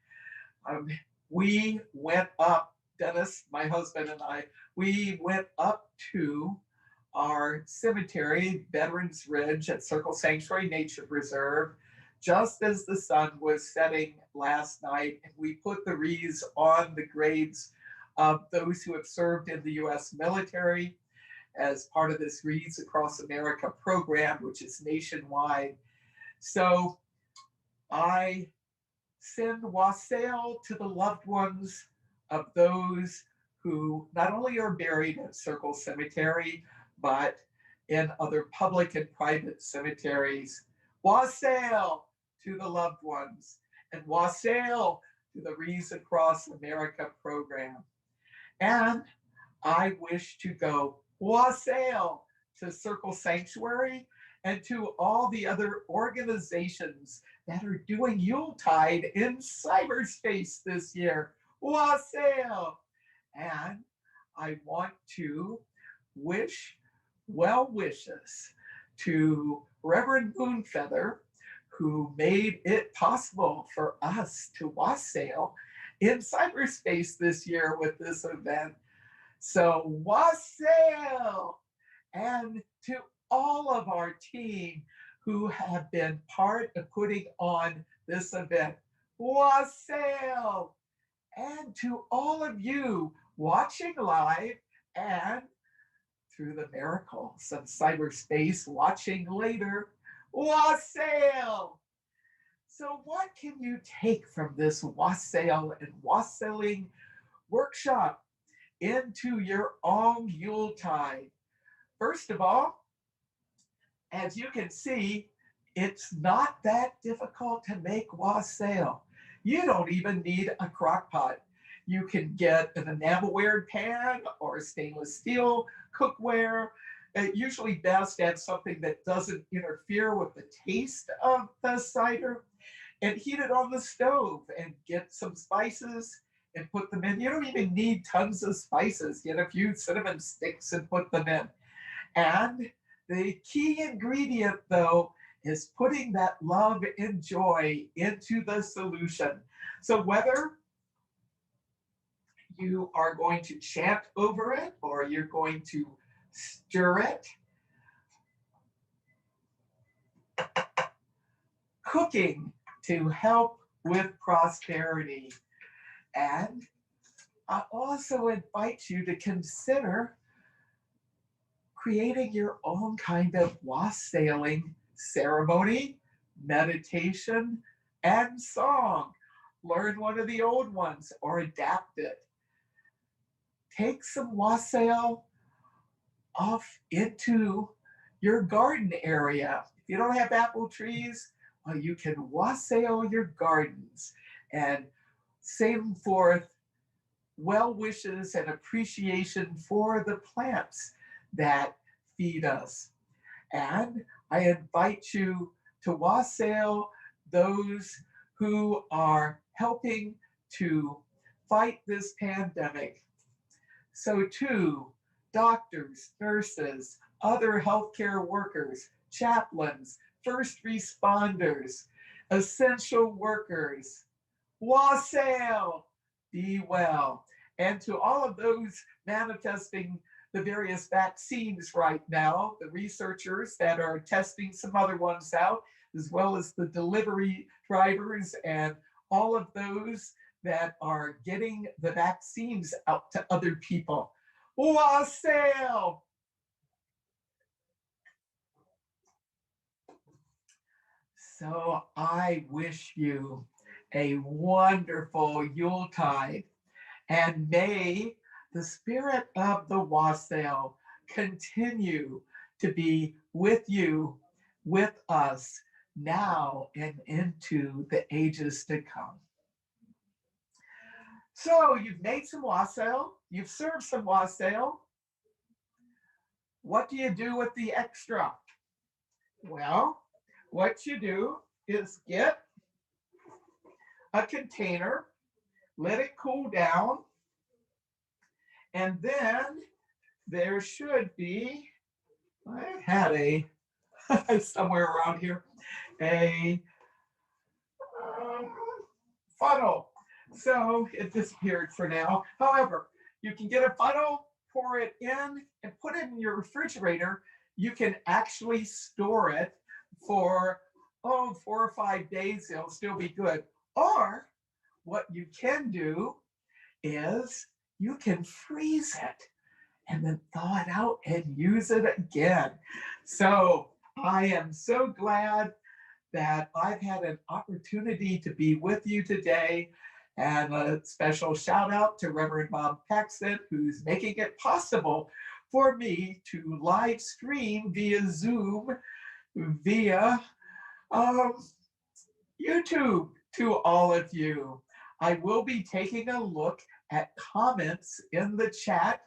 We went up, Dennis, my husband and I, we went up to our cemetery, Veterans Ridge at Circle Sanctuary Nature Preserve, just as the sun was setting last night, and we put the wreaths on the graves of those who have served in the US military as part of this Wreaths Across America program, which is nationwide. So I send wassail to the loved ones of those who not only are buried at Circle Cemetery, but in other public and private cemeteries. Wassail to the loved ones, and wassail to the Wreaths Across America program. And I wish to go wassail to Circle Sanctuary and to all the other organizations that are doing Yuletide in cyberspace this year. Wassail! And I want to wish well wishes to Reverend Moonfeather, who made it possible for us to wassail in cyberspace this year with this event. So wassail! And to all of our team who have been part of putting on this event, wassail! And to all of you watching live and through the miracles of cyberspace watching later, wassail! So what can you take from this wassail and wassailing workshop into your own Yuletide? First of all, as you can see, it's not that difficult to make wassail. You don't even need a crock pot. You can get an enamelware pan or stainless steel cookware. usually best add something that doesn't interfere with the taste of the cider, and heat it on the stove and get some spices and put them in. You don't even need tons of spices. Get a few cinnamon sticks and put them in. And the key ingredient, though, is putting that love and joy into the solution. So whether you are going to chant over it or you're going to stir it, cooking to help with prosperity. And I also invite you to consider creating your own kind of wassailing ceremony, meditation, and song. Learn one of the old ones or adapt it. Take some wassail off into your garden area. If you don't have apple trees, well, you can wassail your gardens and sing forth well wishes and appreciation for the plants that feed us. And I invite you to wassail those who are helping to fight this pandemic. So too, doctors, nurses, other healthcare workers, chaplains, first responders, essential workers, wassail, be well. And to all of those manifesting the various vaccines right now, the researchers that are testing some other ones out, as well as the delivery drivers and all of those that are getting the vaccines out to other people. Wassail! So I wish you a wonderful Yuletide, and may the spirit of the wassail continue to be with you, with us, now and into the ages to come. So you've made some wassail, you've served some wassail. What do you do with the extra? Well, what you do is get a container, let it cool down, and then there should be, I had a, somewhere around here, a um, funnel. So it disappeared for now. However, you can get a funnel, pour it in, and put it in your refrigerator. You can actually store it for, 4 or 5 days. It'll still be good. Or what you can do is you can freeze it and then thaw it out and use it again. So I am so glad that I've had an opportunity to be with you today. And a special shout out to Reverend Bob Paxton, who's making it possible for me to live stream via Zoom, via YouTube to all of you. I will be taking a look at comments in the chat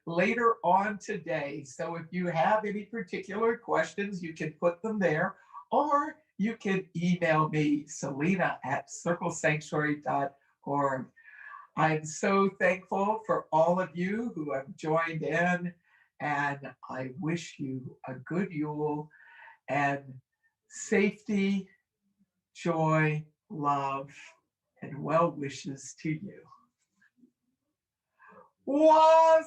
later on today. So if you have any particular questions, you can put them there, or you can email me, selena@circlesanctuary.org. I'm so thankful for all of you who have joined in, and I wish you a good Yule and safety, joy, love, and well wishes to you. Wassail!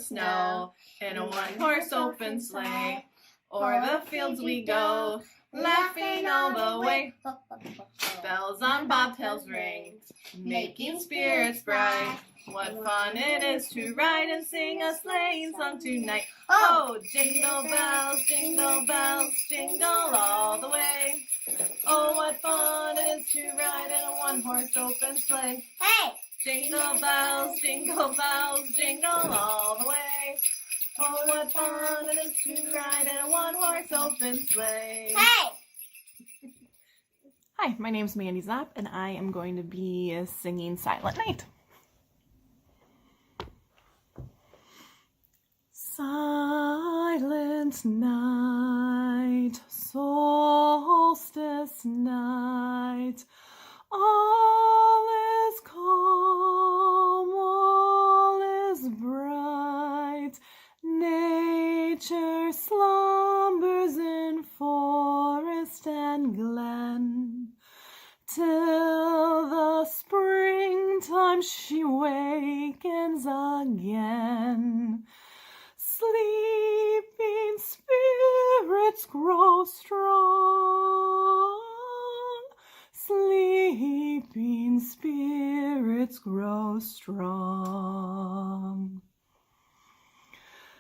snow, in a one-horse open sleigh. O'er the fields we go, laughing all the way. Bells on bobtails ring, making spirits bright. What fun it is to ride and sing a sleighing song tonight. Oh, jingle bells, jingle all the way. Oh, what fun it is to ride in a one-horse open sleigh. Hey! Jingle bells, jingle all the way. Oh, what fun it is to ride in a one-horse open sleigh. Hey! Hi, my name's Mandy Zopp, and I am going to be singing Silent Night. Silent night, solstice night, all is calm, all is bright. Nature slumbers in forest and glen, till the springtime she wakens again. Sleeping spirits grow strong. Sleeping spirits grow strong.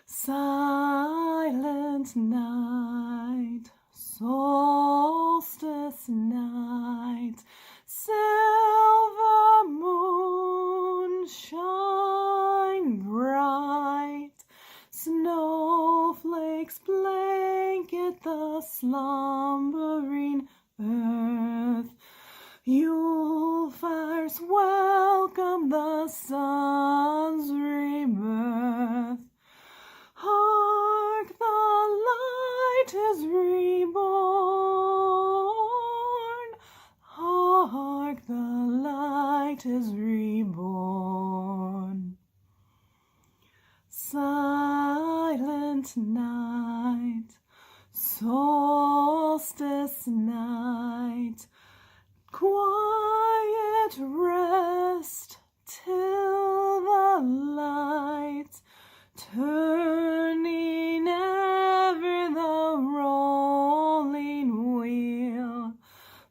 Silent night, solstice night, silver moon shine bright. Snowflakes blanket the slumbering earth. Yule fires welcome the sun's rebirth. Hark, the light is reborn. Hark, the light is reborn. Silent night, solstice night, quiet rest till the light, turning ever the rolling wheel,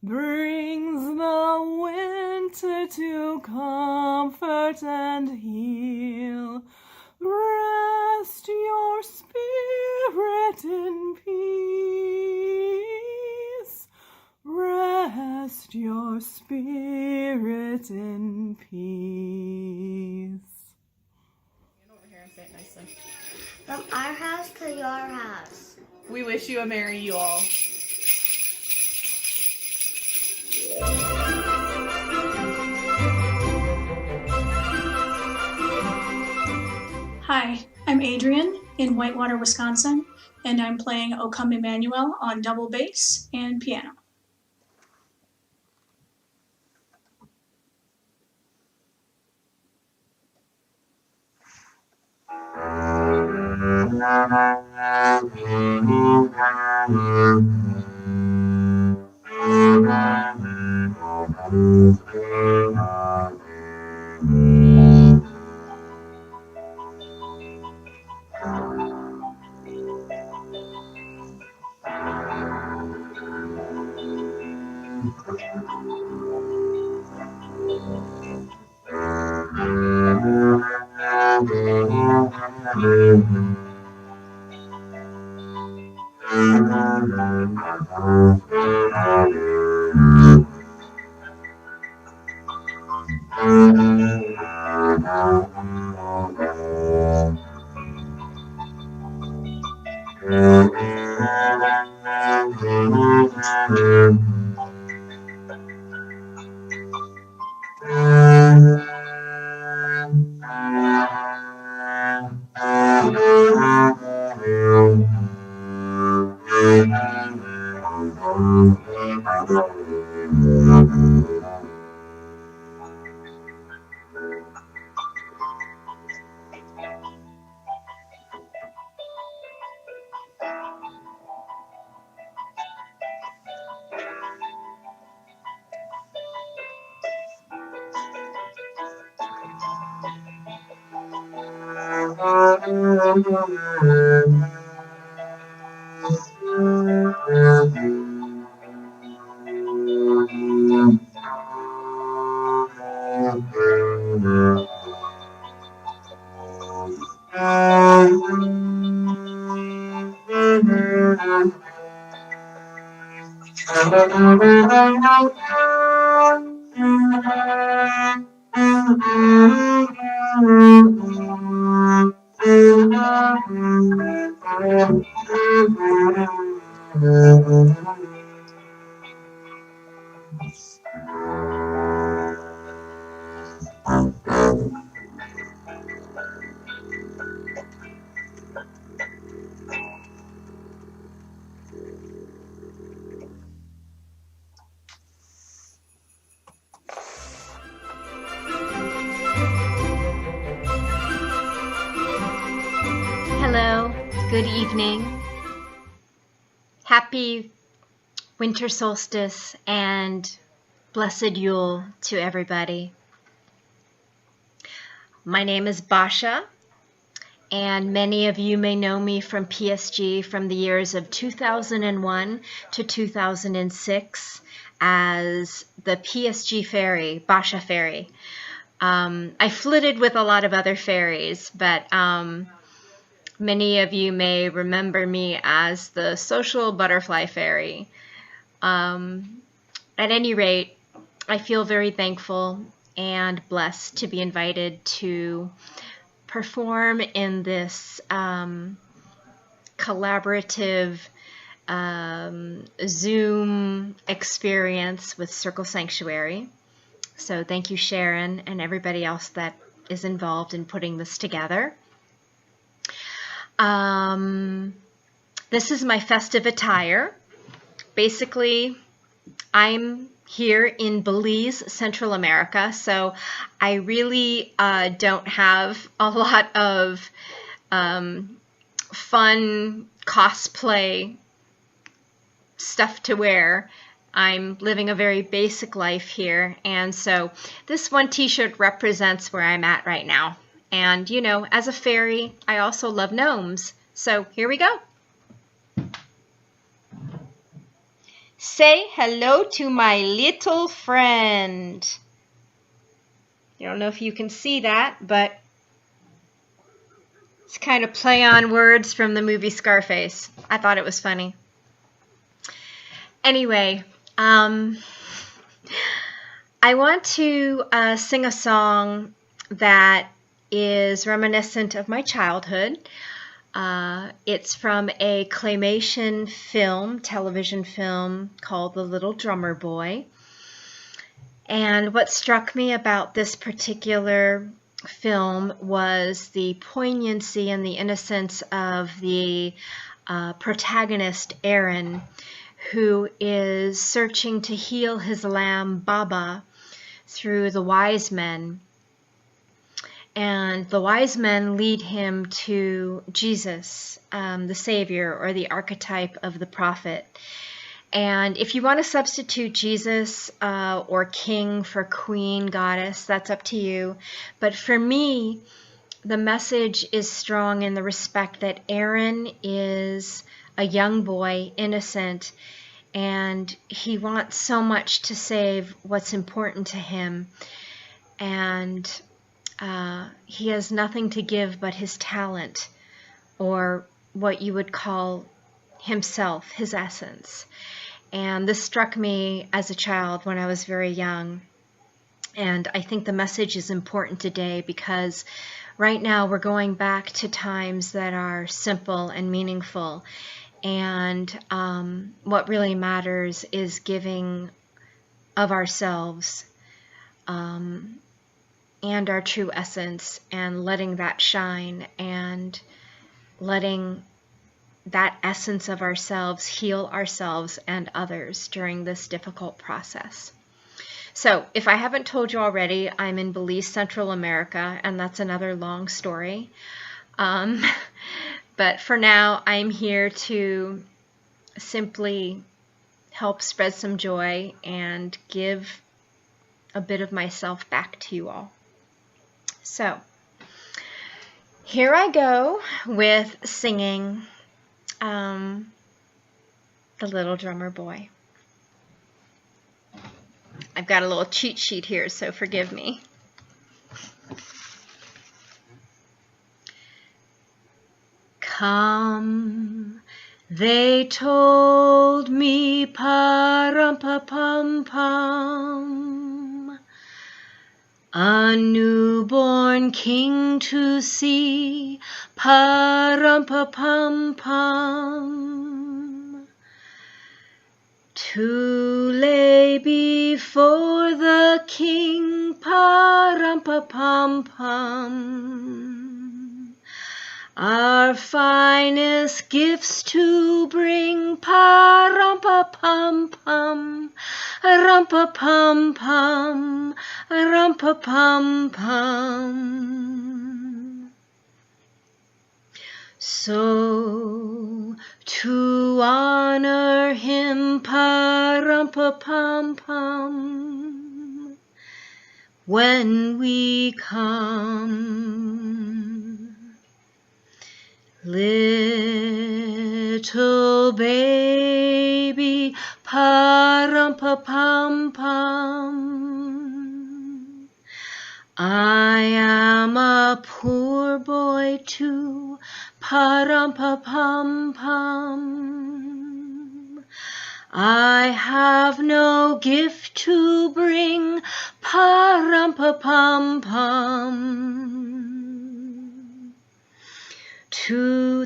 brings the winter to comfort and heal. Rest your spirit in peace. Rest your spirit in peace. Get over here and say it nicely. From our house to your house. We wish you a Merry Yule. Hi, I'm Adrian in Whitewater, Wisconsin, and I'm playing O Come Emmanuel on double bass and piano. Hello, good evening. Happy winter solstice and blessed Yule to everybody. My name is Basha, and many of you may know me from PSG from the years of 2001 to 2006 as the PSG fairy, Basha fairy. I flitted with a lot of other fairies, but many of you may remember me as the social butterfly fairy. At any rate, I feel very thankful and blessed to be invited to perform in this collaborative Zoom experience with Circle Sanctuary. So thank you, Sharon, and everybody else that is involved in putting this together. This is my festive attire. Basically, I'm here in Belize, Central America, so I really don't have a lot of fun cosplay stuff to wear. I'm living a very basic life here, and so this one t-shirt represents where I'm at right now. And, you know, as a fairy, I also love gnomes. So here we go. Say hello to my little friend. I don't know if you can see that, but it's kind of play on words from the movie Scarface. I thought it was funny. Anyway, I want to sing a song that is reminiscent of my childhood. It's from a claymation film, television film called The Little Drummer Boy. And what struck me about this particular film was the poignancy and the innocence of the protagonist, Aaron, who is searching to heal his lamb, Baba, through the wise men. And the wise men lead him to Jesus, the Savior, or the archetype of the prophet. And if you want to substitute Jesus or king for queen, goddess, that's up to you. But for me, the message is strong in the respect that Aaron is a young boy, innocent, and he wants so much to save what's important to him. And he has nothing to give but his talent, or what you would call himself, his essence. And this struck me as a child when I was very young. And I think the message is important today because right now we're going back to times that are simple and meaningful. And what really matters is giving of ourselves and our true essence, and letting that shine, and letting that essence of ourselves heal ourselves and others during this difficult process. So if I haven't told you already, I'm in Belize, Central America, and that's another long story. But for now, I'm here to simply help spread some joy and give a bit of myself back to you all. So Here I go with singing The Little Drummer Boy. I've got a little cheat sheet here, so forgive me. Come, they told me, pa-rum-pa-pum-pum, a newborn king to see, pa-rum-pa-pum-pum, to lay before the king, pa-rum-pa-pum-pum, our finest gifts to bring, pa-rum-pa-pum-pum, rum-pa-pum-pum, rum-pa-pum-pum. So to honor him, pa-rum-pa-pum-pum, when we come, little baby, pa-rum-pa-pum-pum, I am a poor boy too, pa-rum-pa-pum-pum, I have no gift to bring, pa-rum-pa-pum-pum,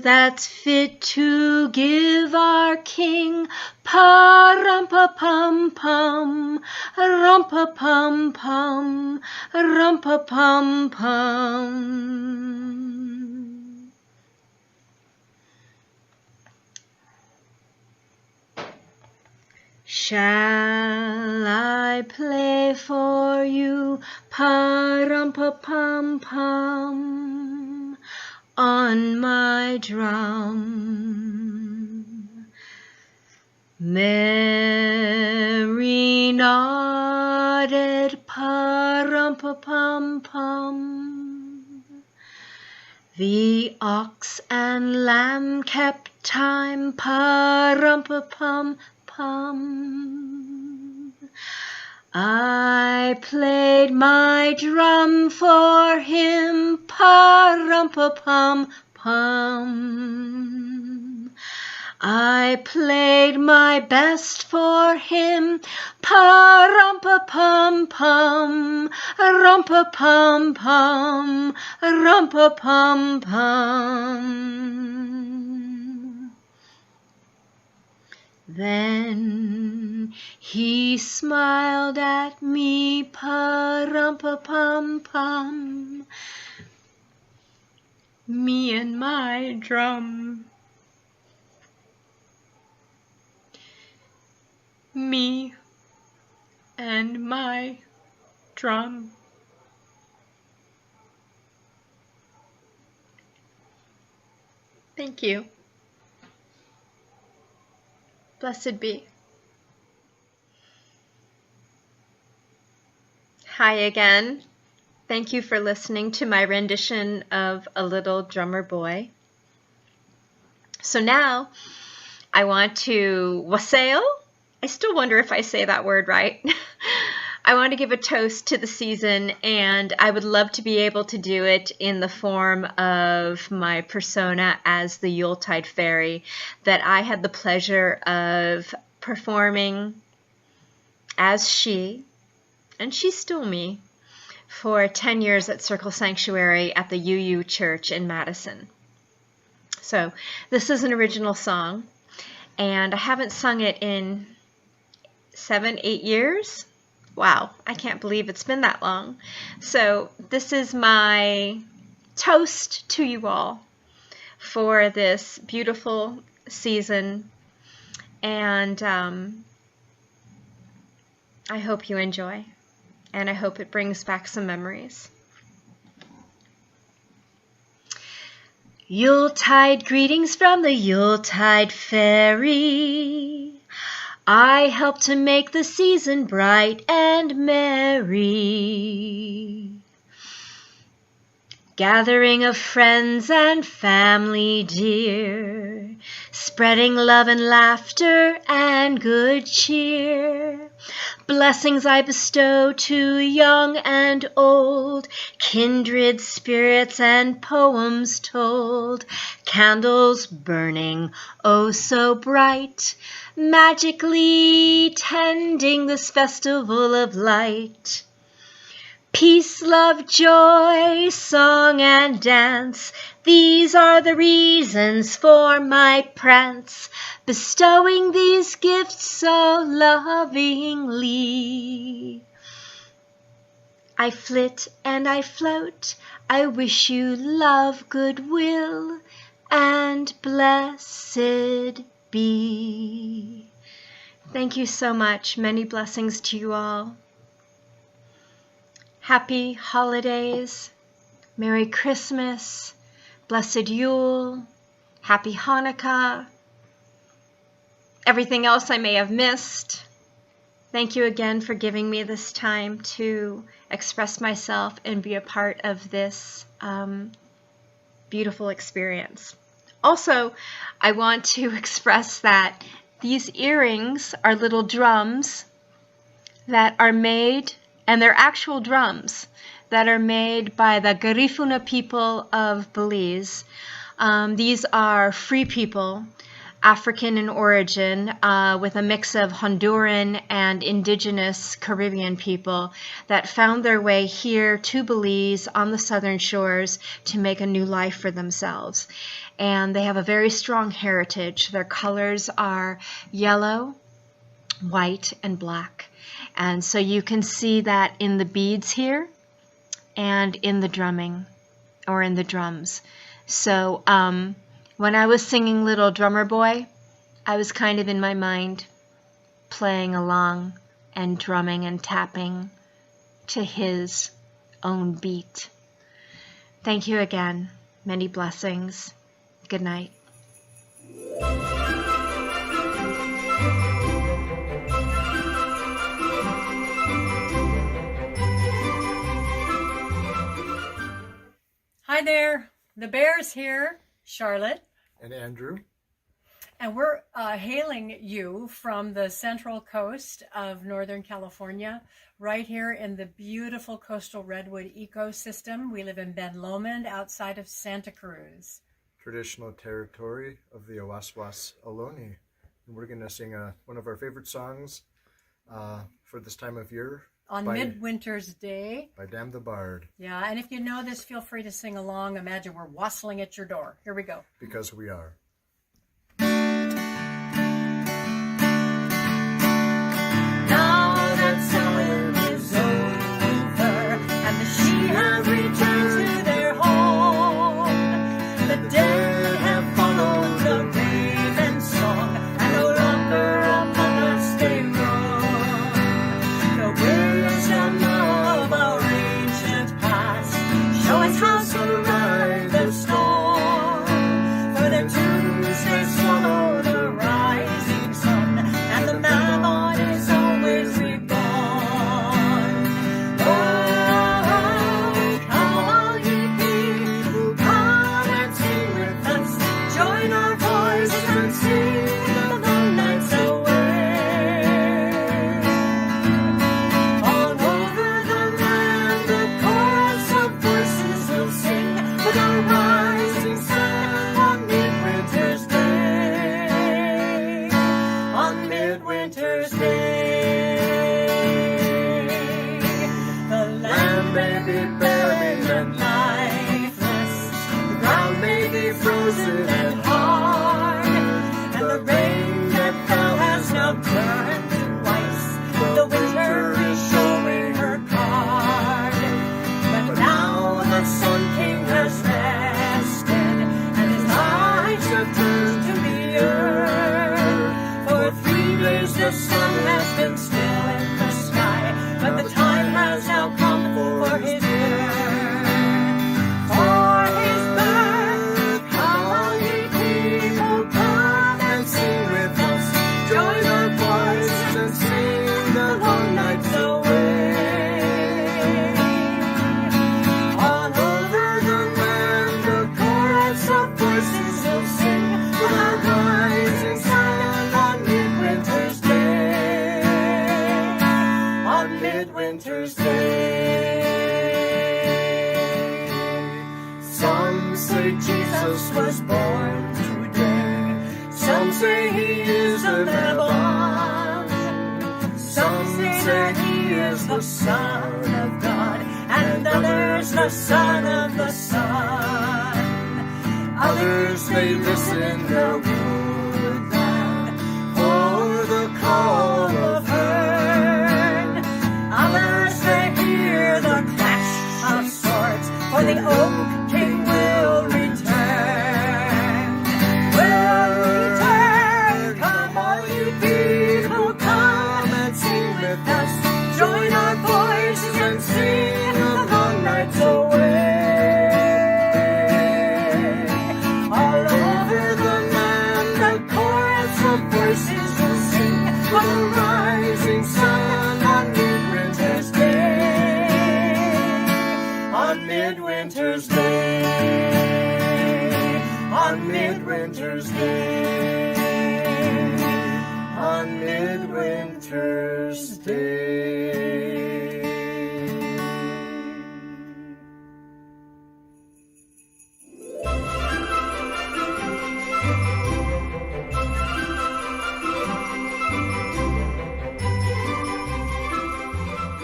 that's fit to give our king, pa-rum-pa-pum-pum, rum-pa-pum-pum, rum-pa-pum-pum. Shall I play for you, pa-rum-pa-pum-pum, on my drum? Mary nodded, pa-rum-pa-pum-pum, the ox and lamb kept time, pa-rum-pa-pum-pum, I played my drum for him, pa-rum-pa-pum-pum, I played my best for him, pa-rum-pa-pum-pum, rum-pa-pum-pum, rum-pa-pum-pum. Then he smiled at me, pa-rum-pa-pum-pum, me and my drum, me and my drum. Thank you. Blessed be. Hi again. Thank you for listening to my rendition of A Little Drummer Boy. So now I want to wassail. I still wonder if I say that word right. I want to give a toast to the season, and I would love to be able to do it in the form of my persona as the Yuletide fairy that I had the pleasure of performing as she, and she's still me, for 10 years at Circle Sanctuary at the UU Church in Madison. So this is an original song, and I haven't sung it in 7-8 years. Wow, I can't believe it's been that long. So this is my toast to you all for this beautiful season, and I hope you enjoy, and I hope it brings back some memories. Yuletide greetings from the Yuletide fairy. I help to make the season bright and merry. gathering of friends and family dear, spreading love and laughter and good cheer. Blessings I bestow to young and old, kindred spirits and poems told, candles burning oh so bright, magically tending this festival of light. Peace, love, joy, song, and dance, these are the reasons for my prance, bestowing these gifts so lovingly. I flit and I float, I wish you love, goodwill, and blessed be. Thank you so much. Many blessings to you all. Happy holidays, Merry Christmas, Blessed Yule, Happy Hanukkah, everything else I may have missed. Thank you again for giving me this time to express myself and be a part of this beautiful experience. Also, I want to express that these earrings are little drums that are made, and they're actual drums that are made by the Garifuna people of Belize. These are free people, African in origin, with a mix of Honduran and indigenous Caribbean people that found their way here to Belize on the southern shores to make a new life for themselves. And they have a very strong heritage. Their colors are yellow, white, and black. And so you can see that in the beads here and in the drumming, or in the drums. So when I was singing Little Drummer Boy, I was kind of in my mind playing along and drumming and tapping to his own beat. Thank you again. Many blessings. Good night. Hi there, the Bears here, Charlotte. And Andrew. And we're hailing you from the central coast of Northern California, right here in the beautiful coastal redwood ecosystem. We live in Ben Lomond, outside of Santa Cruz. Traditional territory of the Awaswas Ohlone. And we're going to sing one of our favorite songs for this time of year. On Midwinter's Day. By Dam the Bard. Yeah, and if you know this, feel free to sing along. Imagine we're wassailing at your door. Here we go. Because we are. Now that summer is over, and the sheep have returned to their home, the dead have followed the raven's song, and no longer among us they roam. The wisdom of our ancient past show us how to ride the storm, for their tombs they swallow the rising sun, and the mammoth is always reborn. Oh, come all ye people, come and sing with us, join our voices and sing the nights away. All over the land the chorus of voices will sing with our rising sun on Midwinter's Day. On Midwinter's Day, the land may be barren and lifeless, the ground may be frozen and hard, and the rain that fell has now turned to ice. The winter is showing her card, but now the Sun King has rested, and his eyes have turned to the earth. For 3 days the sun has been still in the sky, but the time has now come for his birth. For his birth, come all ye Jesus was born today. Some say he is a babe. Some say that he is the Son of God, and others the Son of the Sun. Others they listen the woodland for the call of herd. Others they hear the clash of swords, for the oak king will return. Will return. Come all you people, come and sing with us. Join our voices and sing the long nights away. All over the land a chorus of voices will sing of the rising sun on midwinter's day. On midwinter's day. On midwinter's day. On midwinter's day.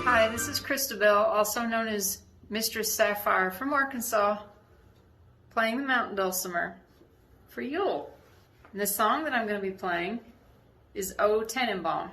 Hi, this is Christabel, also known as Mistress Sapphire from Arkansas, playing the mountain dulcimer for Yule. And the song that I'm going to be playing is O Tannenbaum.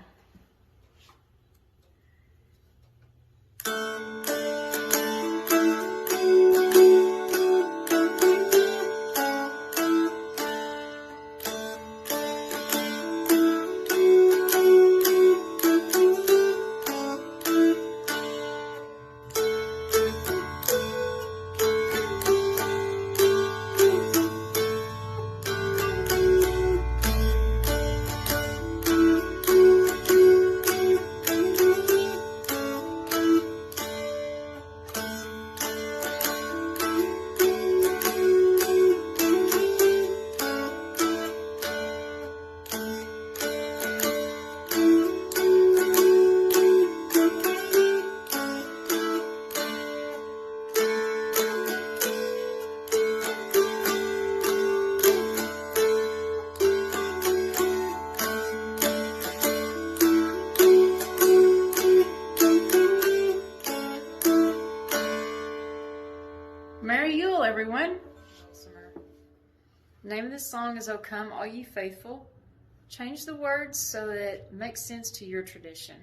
Merry Yule, everyone. The name of this song is O Come All Ye Faithful. Change the words so that it makes sense to your tradition.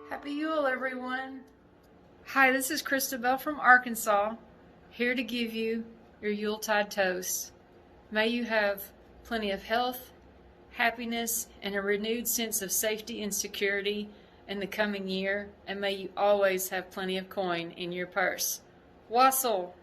Happy Yule, everyone. Hi, this is Christabel from Arkansas, here to give you your Yuletide toast. May you have plenty of health, happiness, and a renewed sense of safety and security in the coming year, and may you always have plenty of coin in your purse. Wassail!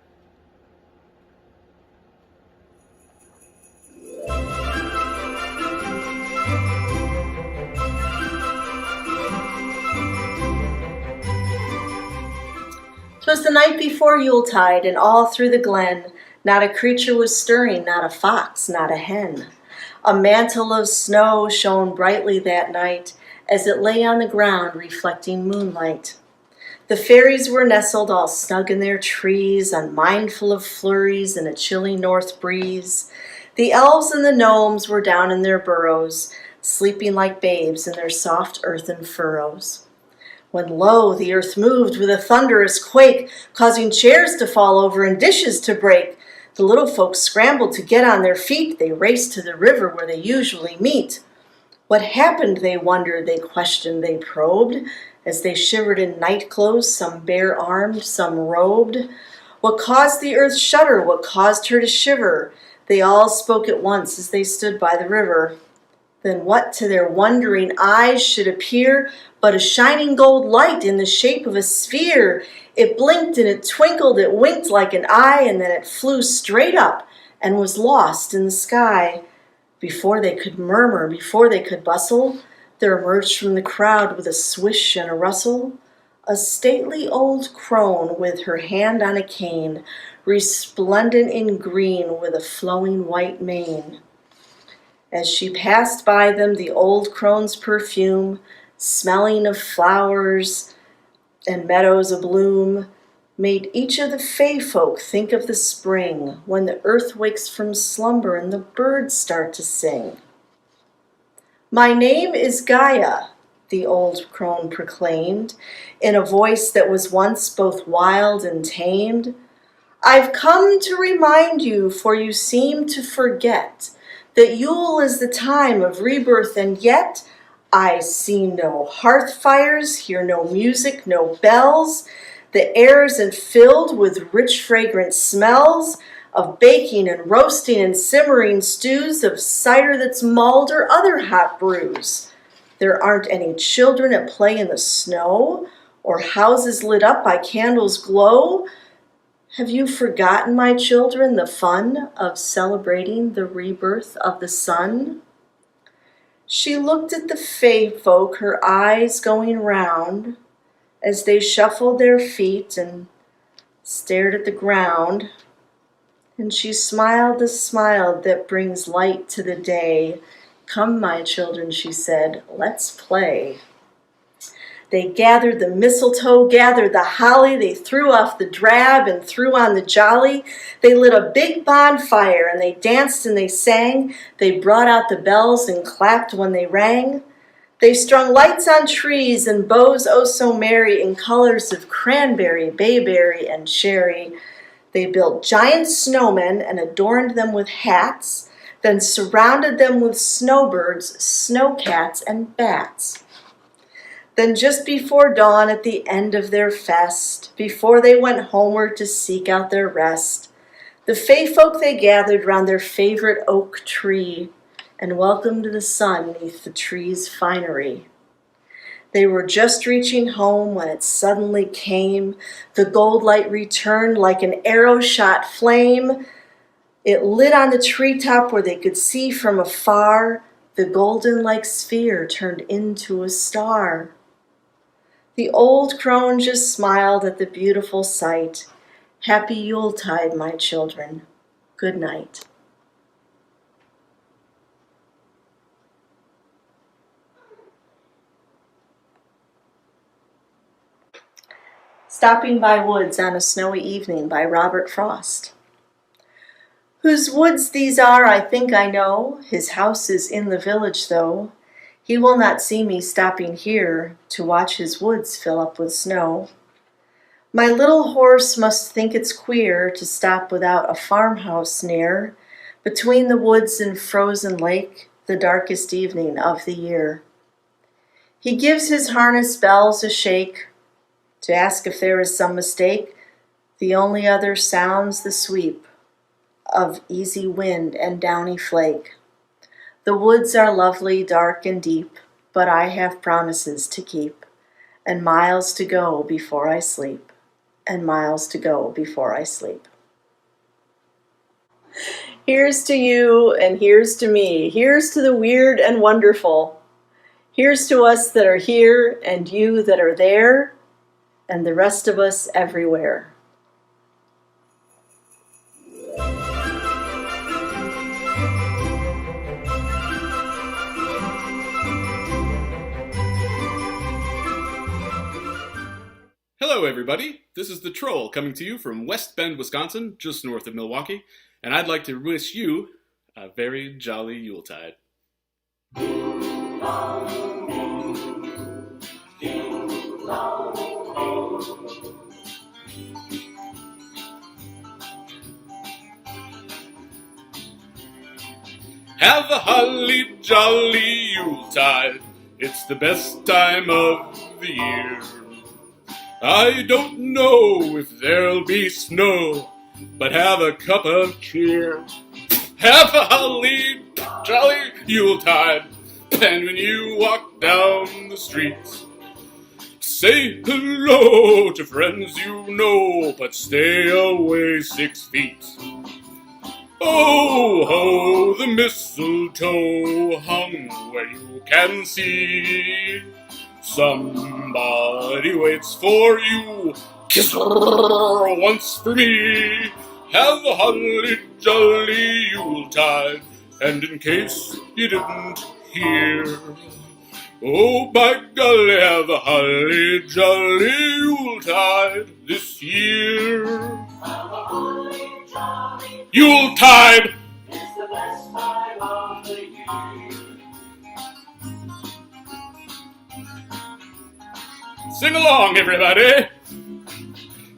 "'Twas the night before Yuletide, and all through the glen not a creature was stirring, not a fox, not a hen. A mantle of snow shone brightly that night as it lay on the ground reflecting moonlight. The fairies were nestled all snug in their trees, unmindful of flurries and a chilly north breeze. The elves and the gnomes were down in their burrows, sleeping like babes in their soft earthen furrows. When lo, the earth moved with a thunderous quake, causing chairs to fall over and dishes to break. The little folks scrambled to get on their feet. They raced to the river where they usually meet. What happened, they wondered, they questioned, they probed, as they shivered in night clothes, some bare-armed, some robed. What caused the earth shudder? What caused her to shiver? They all spoke at once as they stood by the river. Then what to their wondering eyes should appear but a shining gold light in the shape of a sphere? It blinked and it twinkled, it winked like an eye, and then it flew straight up and was lost in the sky. Before they could murmur, before they could bustle, there emerged from the crowd with a swish and a rustle a stately old crone with her hand on a cane, resplendent in green with a flowing white mane. As she passed by them, the old crone's perfume, smelling of flowers and meadows abloom, made each of the fay folk think of the spring, when the earth wakes from slumber and the birds start to sing. "My name is Gaia," the old crone proclaimed, in a voice that was once both wild and tamed. "I've come to remind you, for you seem to forget, that Yule is the time of rebirth, and yet I see no hearth fires, hear no music, no bells. The air isn't filled with rich fragrant smells of baking and roasting and simmering stews, of cider that's mulled or other hot brews. There aren't any children at play in the snow, or houses lit up by candles' glow. Have you forgotten, my children, the fun of celebrating the rebirth of the sun?" She looked at the fay folk, her eyes going round, as they shuffled their feet and stared at the ground. And she smiled a smile that brings light to the day. "Come, my children," she said, "let's play." They gathered the mistletoe, gathered the holly, they threw off the drab and threw on the jolly. They lit a big bonfire and they danced and they sang. They brought out the bells and clapped when they rang. They strung lights on trees and bows oh so merry in colors of cranberry, bayberry, and cherry. They built giant snowmen and adorned them with hats, then surrounded them with snowbirds, snowcats, and bats. Then just before dawn at the end of their fest, before they went homeward to seek out their rest, the fay folk they gathered round their favorite oak tree and welcomed the sun neath the tree's finery. They were just reaching home when it suddenly came. The gold light returned like an arrow-shot flame. It lit on the treetop where they could see from afar. The golden-like sphere turned into a star. The old crone just smiled at the beautiful sight. Happy Yuletide, my children. Good night. Stopping by Woods on a Snowy Evening by Robert Frost. Whose woods these are I think I know. His house is in the village though. He will not see me stopping here to watch his woods fill up with snow. My little horse must think it's queer to stop without a farmhouse near, between the woods and frozen lake, the darkest evening of the year. He gives his harness bells a shake to ask if there is some mistake. The only other sounds the sweep of easy wind and downy flake. The woods are lovely, dark and deep, but I have promises to keep, and miles to go before I sleep, and miles to go before I sleep. Here's to you, and here's to me. Here's to the weird and wonderful. Here's to us that are here, and you that are there, and the rest of us everywhere. Hello, everybody. This is the Troll coming to you from West Bend, Wisconsin, just north of Milwaukee, and I'd like to wish you a very jolly Yuletide. Have a holly jolly Yuletide. It's the best time of the year. I don't know if there'll be snow, but have a cup of cheer. Have a holly jolly Yuletide. And when you walk down the street, say hello to friends you know, but stay away 6 feet. Oh, ho, the mistletoe hung where you can see. Somebody waits for you, kiss her once for me. Have a holly jolly Yuletide, and in case you didn't hear, oh, by golly, have a holly jolly Yuletide this year. Yuletide is the best time of the year. Sing along, everybody.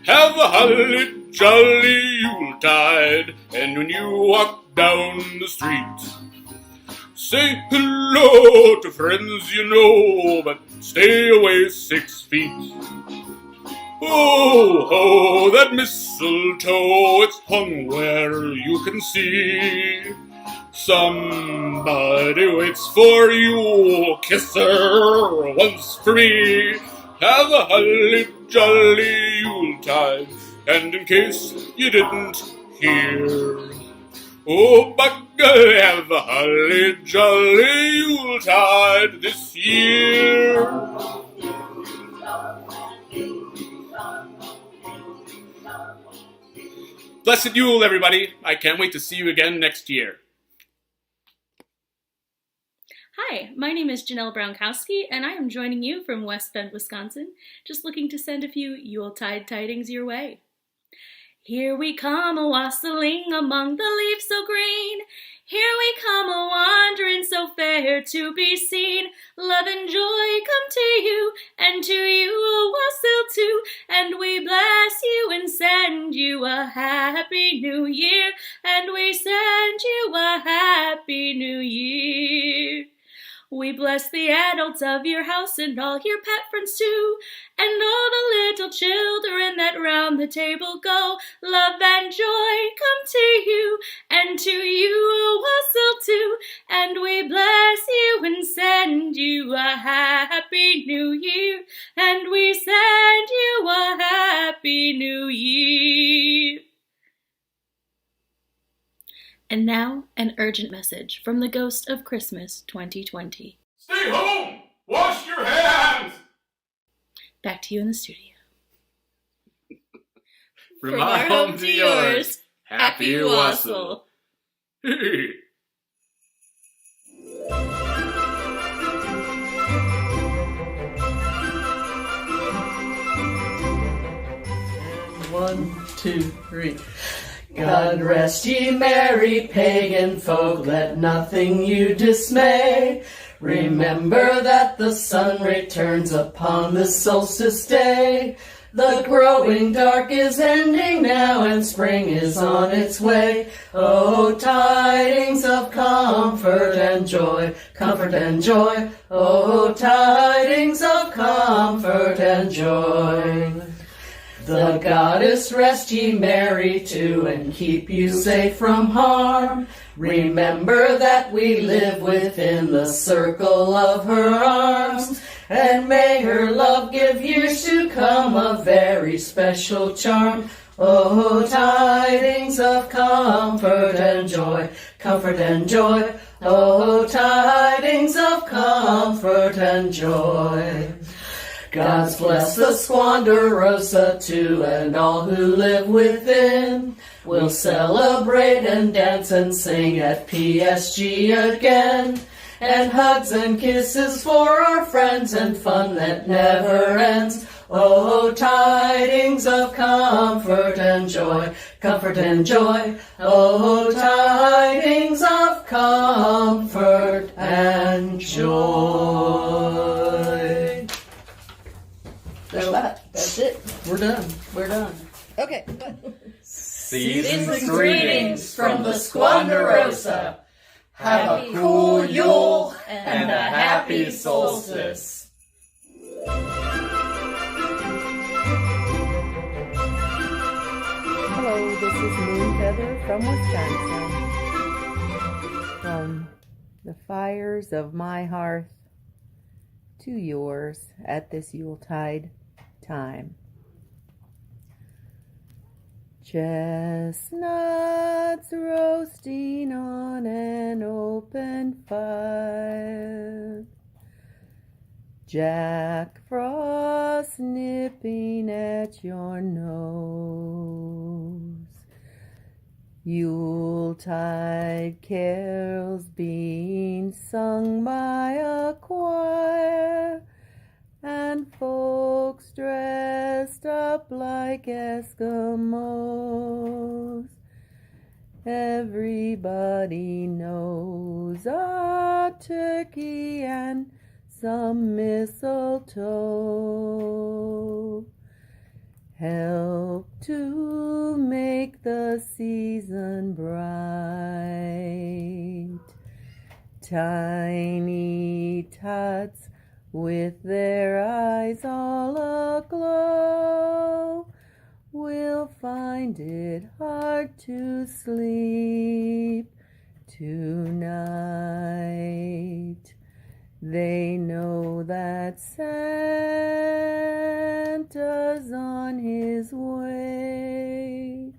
Have a holly jolly Yuletide, and when you walk down the street, say hello to friends you know, but stay away 6 feet. Oh, ho, that mistletoe, it's hung where you can see. Somebody waits for you, kiss her once for me. Have a holly jolly Yuletide, and in case you didn't hear, oh, by golly, have a holly jolly Yuletide this year. Blessed Yule, everybody. I can't wait to see you again next year. Hi, my name is Janelle Brownkowski, and I am joining you from West Bend, Wisconsin, just looking to send a few Yuletide tidings your way. Here we come a-wassailing among the leaves so green. Here we come a-wandering so fair to be seen. Love and joy come to you, and to you a wassail too. And we bless you and send you a happy new year. And we send you a happy new year. We bless the adults of your house and all your pet friends too, and all the little children that round the table go. Love and joy come to you, and to you a wassail too. And we bless you and send you a happy new year. And we send you a happy new year. And now, an urgent message from the Ghost of Christmas 2020. Stay home! Wash your hands! Back to you in the studio. From our home to yours, happy wassail. Hey. One, two, three. God rest ye merry pagan folk, let nothing you dismay. Remember that the sun returns upon the solstice day. The growing dark is ending now, and spring is on its way. Oh, tidings of comfort and joy, comfort and joy. Oh, tidings of comfort and joy. The goddess rest ye merry too, and keep you safe from harm. Remember that we live within the circle of her arms, and may her love give years to come a very special charm. Oh, tidings of comfort and joy, comfort and joy. Oh, tidings of comfort and joy. God's bless the squanderosa too, and all who live within. We'll celebrate and dance and sing at PSG again. And hugs and kisses for our friends and fun that never ends. Oh, tidings of comfort and joy, comfort and joy. Oh, tidings of comfort and joy. There's that. That's it. We're done. We're done. Okay. Season's greetings from the Squanderosa. Have a cool Yule and a happy solstice. Hello, this is Moonfeather from Wisconsin. From the fires of my hearth to yours at this Yuletide time. Chestnuts roasting on an open fire, Jack Frost nipping at your nose, Yuletide carols being sung by a choir, and folks dressed up like Eskimos. Everybody knows a turkey and some mistletoe help to make the season bright. Tiny tots with their eyes all aglow will find it hard to sleep tonight. They know that Santa's on his way.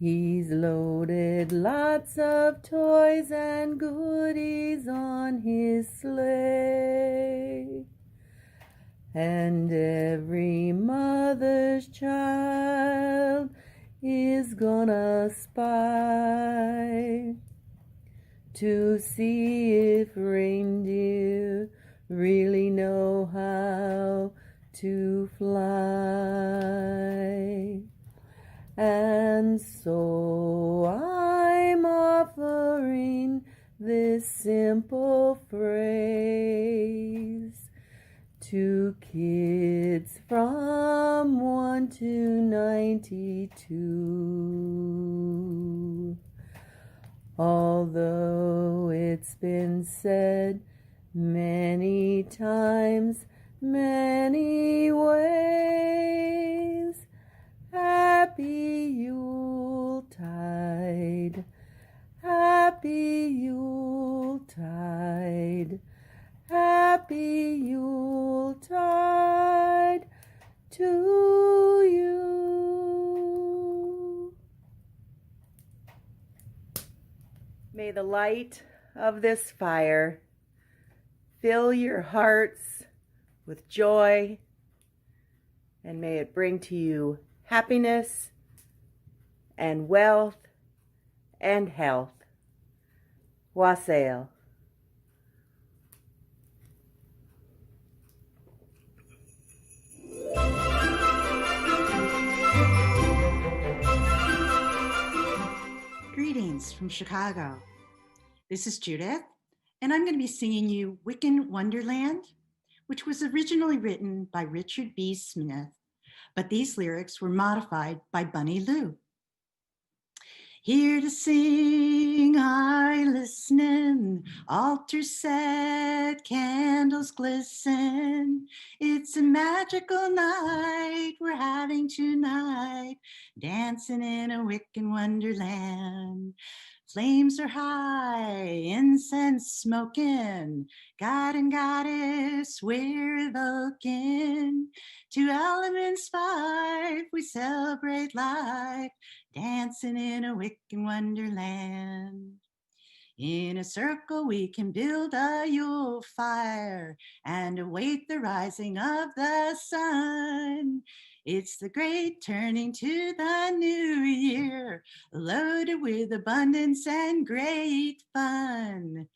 He's loaded lots of toys and goodies on his sleigh. And every mother's child is gonna spy to see if reindeer really know how to fly. And so I'm offering this simple phrase to kids from 1 to 92. Although it's been said many times, many ways, Happy Yuletide, Happy Yuletide, Happy Yuletide to you. May the light of this fire fill your hearts with joy, and may it bring to you happiness and wealth and health. Wassail. Greetings from Chicago. This is Judith, and I'm going to be singing you Wiccan Wonderland, which was originally written by Richard B. Smith, but these lyrics were modified by Bunny Lou. Here to sing, I listening, altar set, candles glisten. It's a magical night we're having tonight, dancing in a Wiccan wonderland. Flames are high, incense smoking, God and Goddess we're evoking. To elements five, we celebrate life, dancing in a Wiccan wonderland. In a circle we can build a Yule fire and await the rising of the sun. It's the great turning to the new year, loaded with abundance and great fun.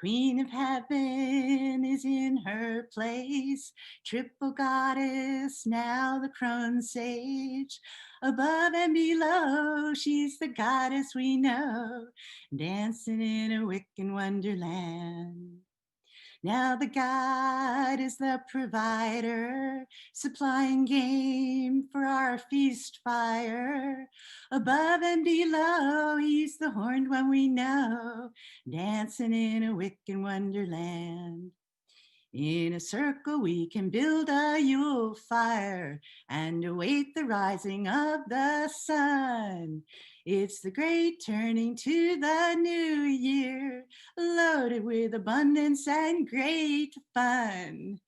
Queen of heaven is in her place, triple goddess, now the crone sage. Above and below, she's the goddess we know, dancing in a Wiccan wonderland. Now the God is the provider, supplying game for our feast fire. Above and below, he's the horned one we know, dancing in a Wiccan wonderland. In a circle we can build a Yule fire and await the rising of the sun. It's the great turning to the new year, loaded with abundance and great fun.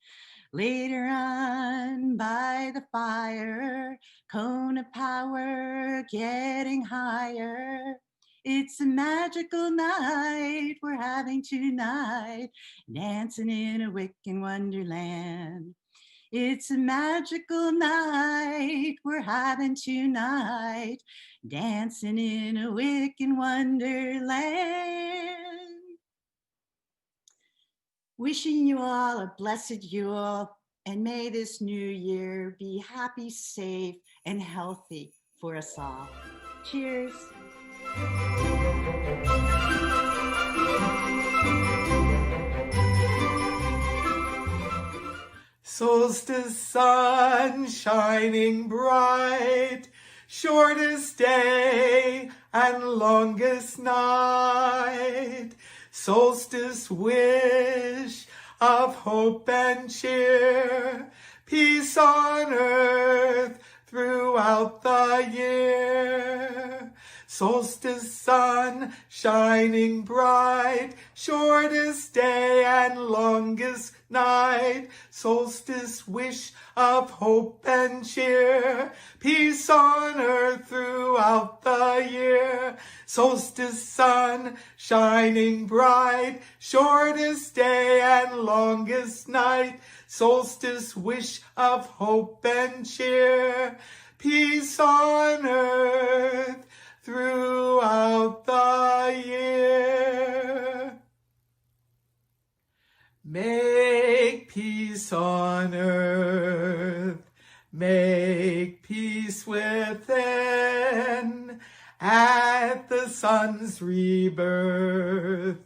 Later on by the fire, cone of power getting higher. It's a magical night we're having tonight, dancing in a Wiccan wonderland. It's a magical night we're having tonight, dancing in a Wiccan wonderland. Wishing you all a blessed Yule, and may this new year be happy, safe, and healthy for us all. Cheers. Solstice sun shining bright, shortest day and longest night. Solstice wish of hope and cheer, peace on earth throughout the year. Solstice sun shining bright, shortest day and longest night. Solstice wish of hope and cheer, peace on earth throughout the year. Solstice sun shining bright, shortest day and longest night. Solstice wish of hope and cheer, peace on earth throughout the year. Make peace on earth, make peace within, at the sun's rebirth,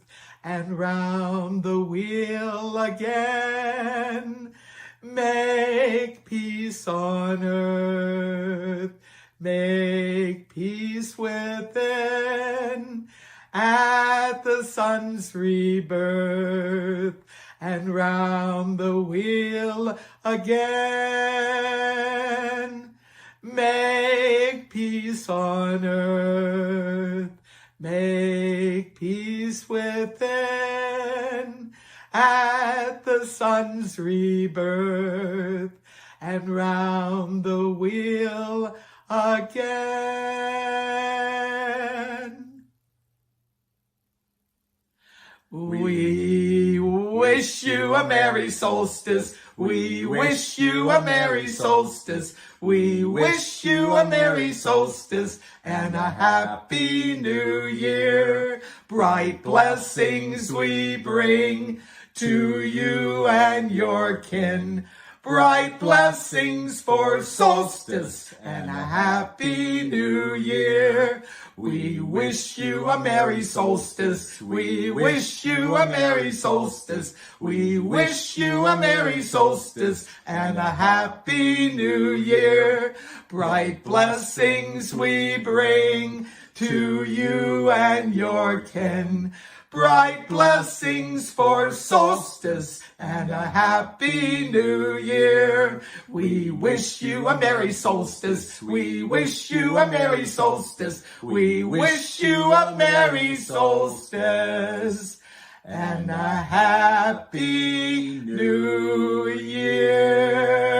and round the wheel again. Make peace on earth, make peace within, at the sun's rebirth, and round the wheel again. Make peace on earth, make peace within, at the sun's rebirth, and round the wheel again. We wish you a merry solstice. We wish you a merry solstice. We wish you a merry solstice and a happy new year. Bright blessings we bring to you and your kin. Bright blessings for solstice and a happy new year. We wish you a merry solstice. We wish you a merry solstice. We wish you a merry solstice and a happy new year. Bright blessings we bring to you and your kin. Bright blessings for solstice and a happy new year. We wish you a merry solstice. We wish you a merry solstice. We wish you a merry solstice and a happy new year.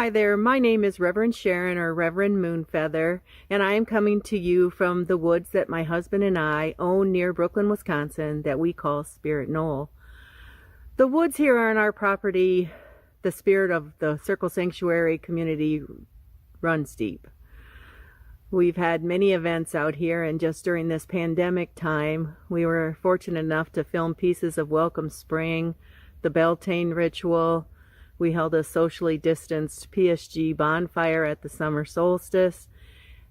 Hi there, my name is Reverend Sharon or Reverend Moonfeather, and I am coming to you from the woods that my husband and I own near Brooklyn, Wisconsin, that we call Spirit Knoll. The woods here on our property, the spirit of the Circle Sanctuary community runs deep. We've had many events out here, and just during this pandemic time, we were fortunate enough to film pieces of Welcome Spring, the Beltane ritual. We held a socially distanced PSG bonfire at the summer solstice,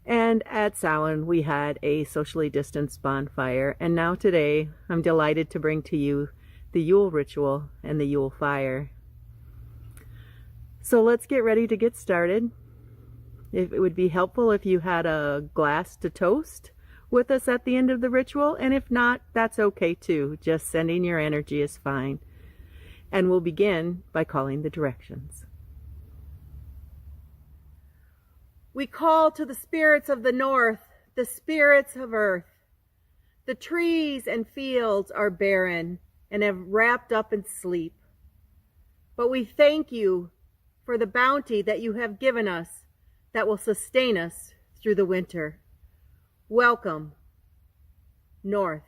and at Samhain we had a socially distanced bonfire. And now today I'm delighted to bring to you the Yule ritual and the Yule fire. So let's get ready to get started. It would be helpful if you had a glass to toast with us at the end of the ritual, and if not, that's okay too. Just sending your energy is fine. And we'll begin by calling the directions. We call to the spirits of the north, the spirits of earth. The trees and fields are barren and have wrapped up in sleep. But we thank you for the bounty that you have given us that will sustain us through the winter. Welcome, North,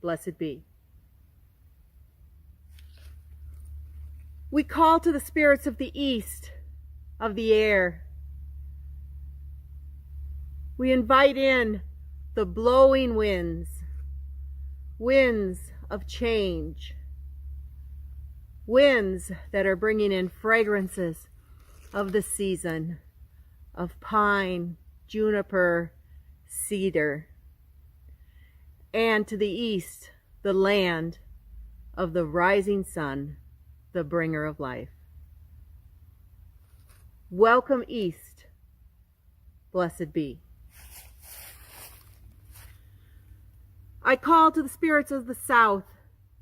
blessed be. We call to the spirits of the east, of the air. We invite in the blowing winds, winds of change, winds that are bringing in fragrances of the season, of pine, juniper, cedar. And to the east, the land of the rising sun, the bringer of life. Welcome east, blessed be. I call to the spirits of the south,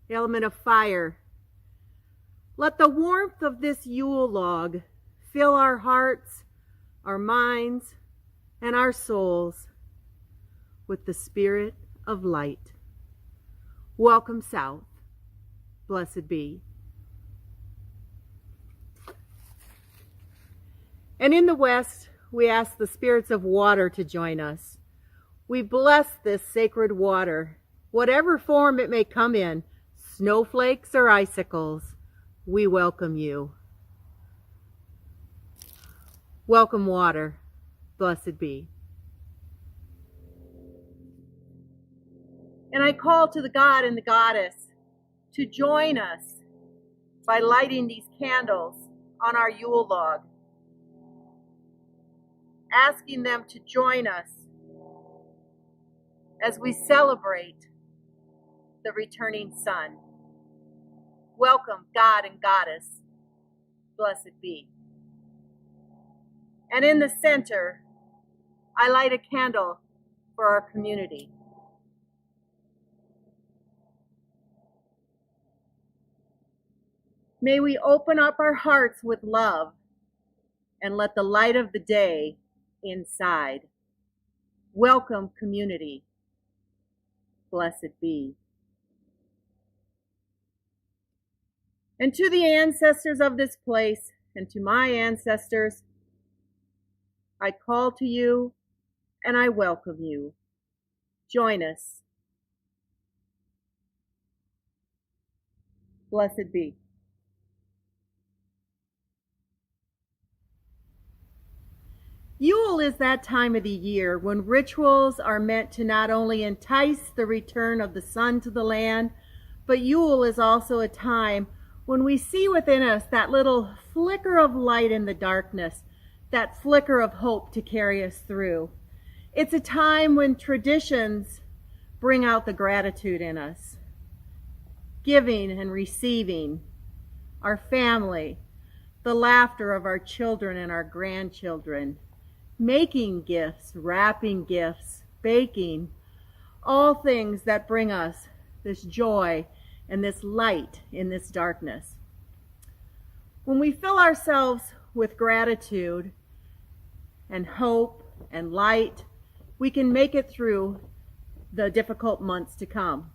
the element of fire. Let the warmth of this Yule log fill our hearts, our minds, and our souls with the spirit of light. Welcome south, blessed be. And in the west, we ask the spirits of water to join us. We bless this sacred water, whatever form it may come in, snowflakes or icicles, we welcome you. Welcome water, blessed be. And I call to the God and the Goddess to join us by lighting these candles on our Yule log, asking them to join us as we celebrate the returning sun. Welcome, God and Goddess, blessed be. And in the center, I light a candle for our community. May we open up our hearts with love and let the light of the day inside. Welcome, community. Blessed be. And to the ancestors of this place and to my ancestors, I call to you and I welcome you. Join us. Blessed be. Yule is that time of the year when rituals are meant to not only entice the return of the sun to the land, but Yule is also a time when we see within us that little flicker of light in the darkness, that flicker of hope to carry us through. It's a time when traditions bring out the gratitude in us, giving and receiving, our family, the laughter of our children and our grandchildren, making gifts, wrapping gifts, baking, all things that bring us this joy and this light in this darkness. When we fill ourselves with gratitude and hope and light, we can make it through the difficult months to come.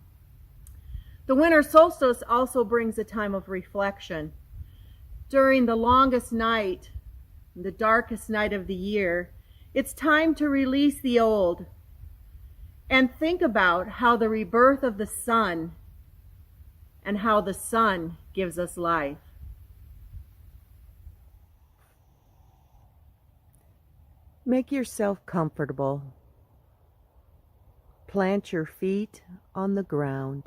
The winter solstice also brings a time of reflection. During the longest night, the darkest night of the year, it's time to release the old and think about how the rebirth of the sun and how the sun gives us life. Make yourself comfortable. Plant your feet on the ground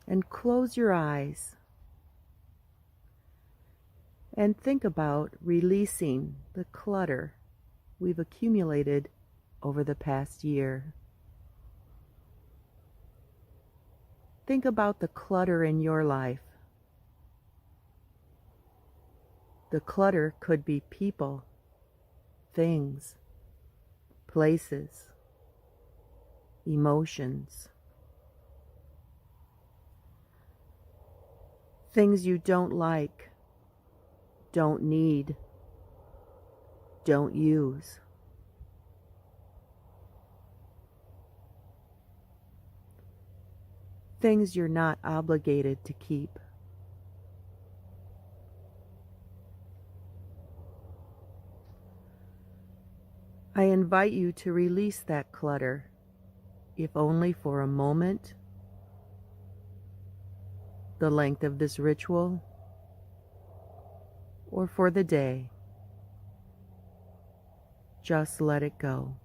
and close your eyes and think about releasing the clutter we've accumulated over the past year. Think about the clutter in your life. The clutter could be people, things, places, emotions, things you don't like, don't need, don't use. Things you're not obligated to keep. I invite you to release that clutter, if only for a moment, the length of this ritual, or for the day. Just let it go.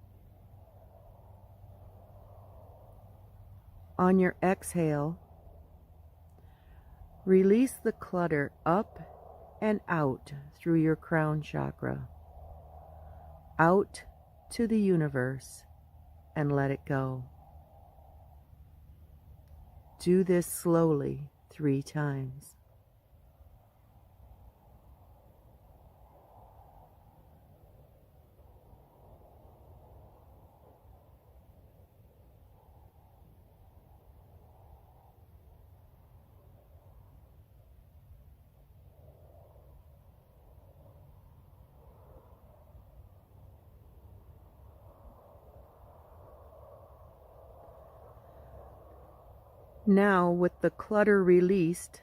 On your exhale, release the clutter up and out through your crown chakra, out to the universe, and let it go. Do this slowly 3 times. Now, with the clutter released,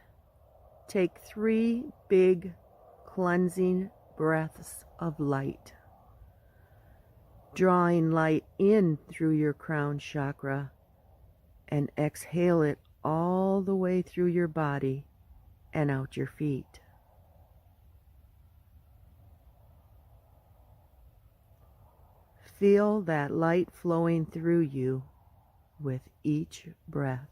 take 3 big cleansing breaths of light, drawing light in through your crown chakra and exhale it all the way through your body and out your feet. Feel that light flowing through you with each breath.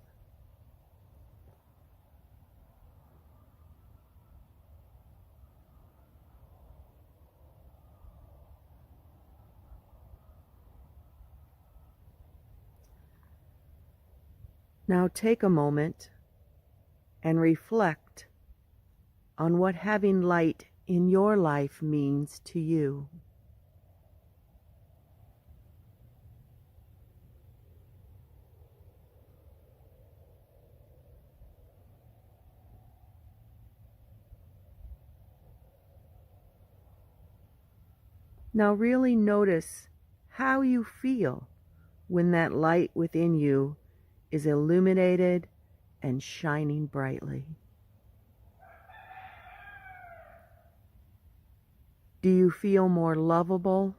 Now take a moment and reflect on what having light in your life means to you. Now really notice how you feel when that light within you is illuminated and shining brightly. Do you feel more lovable,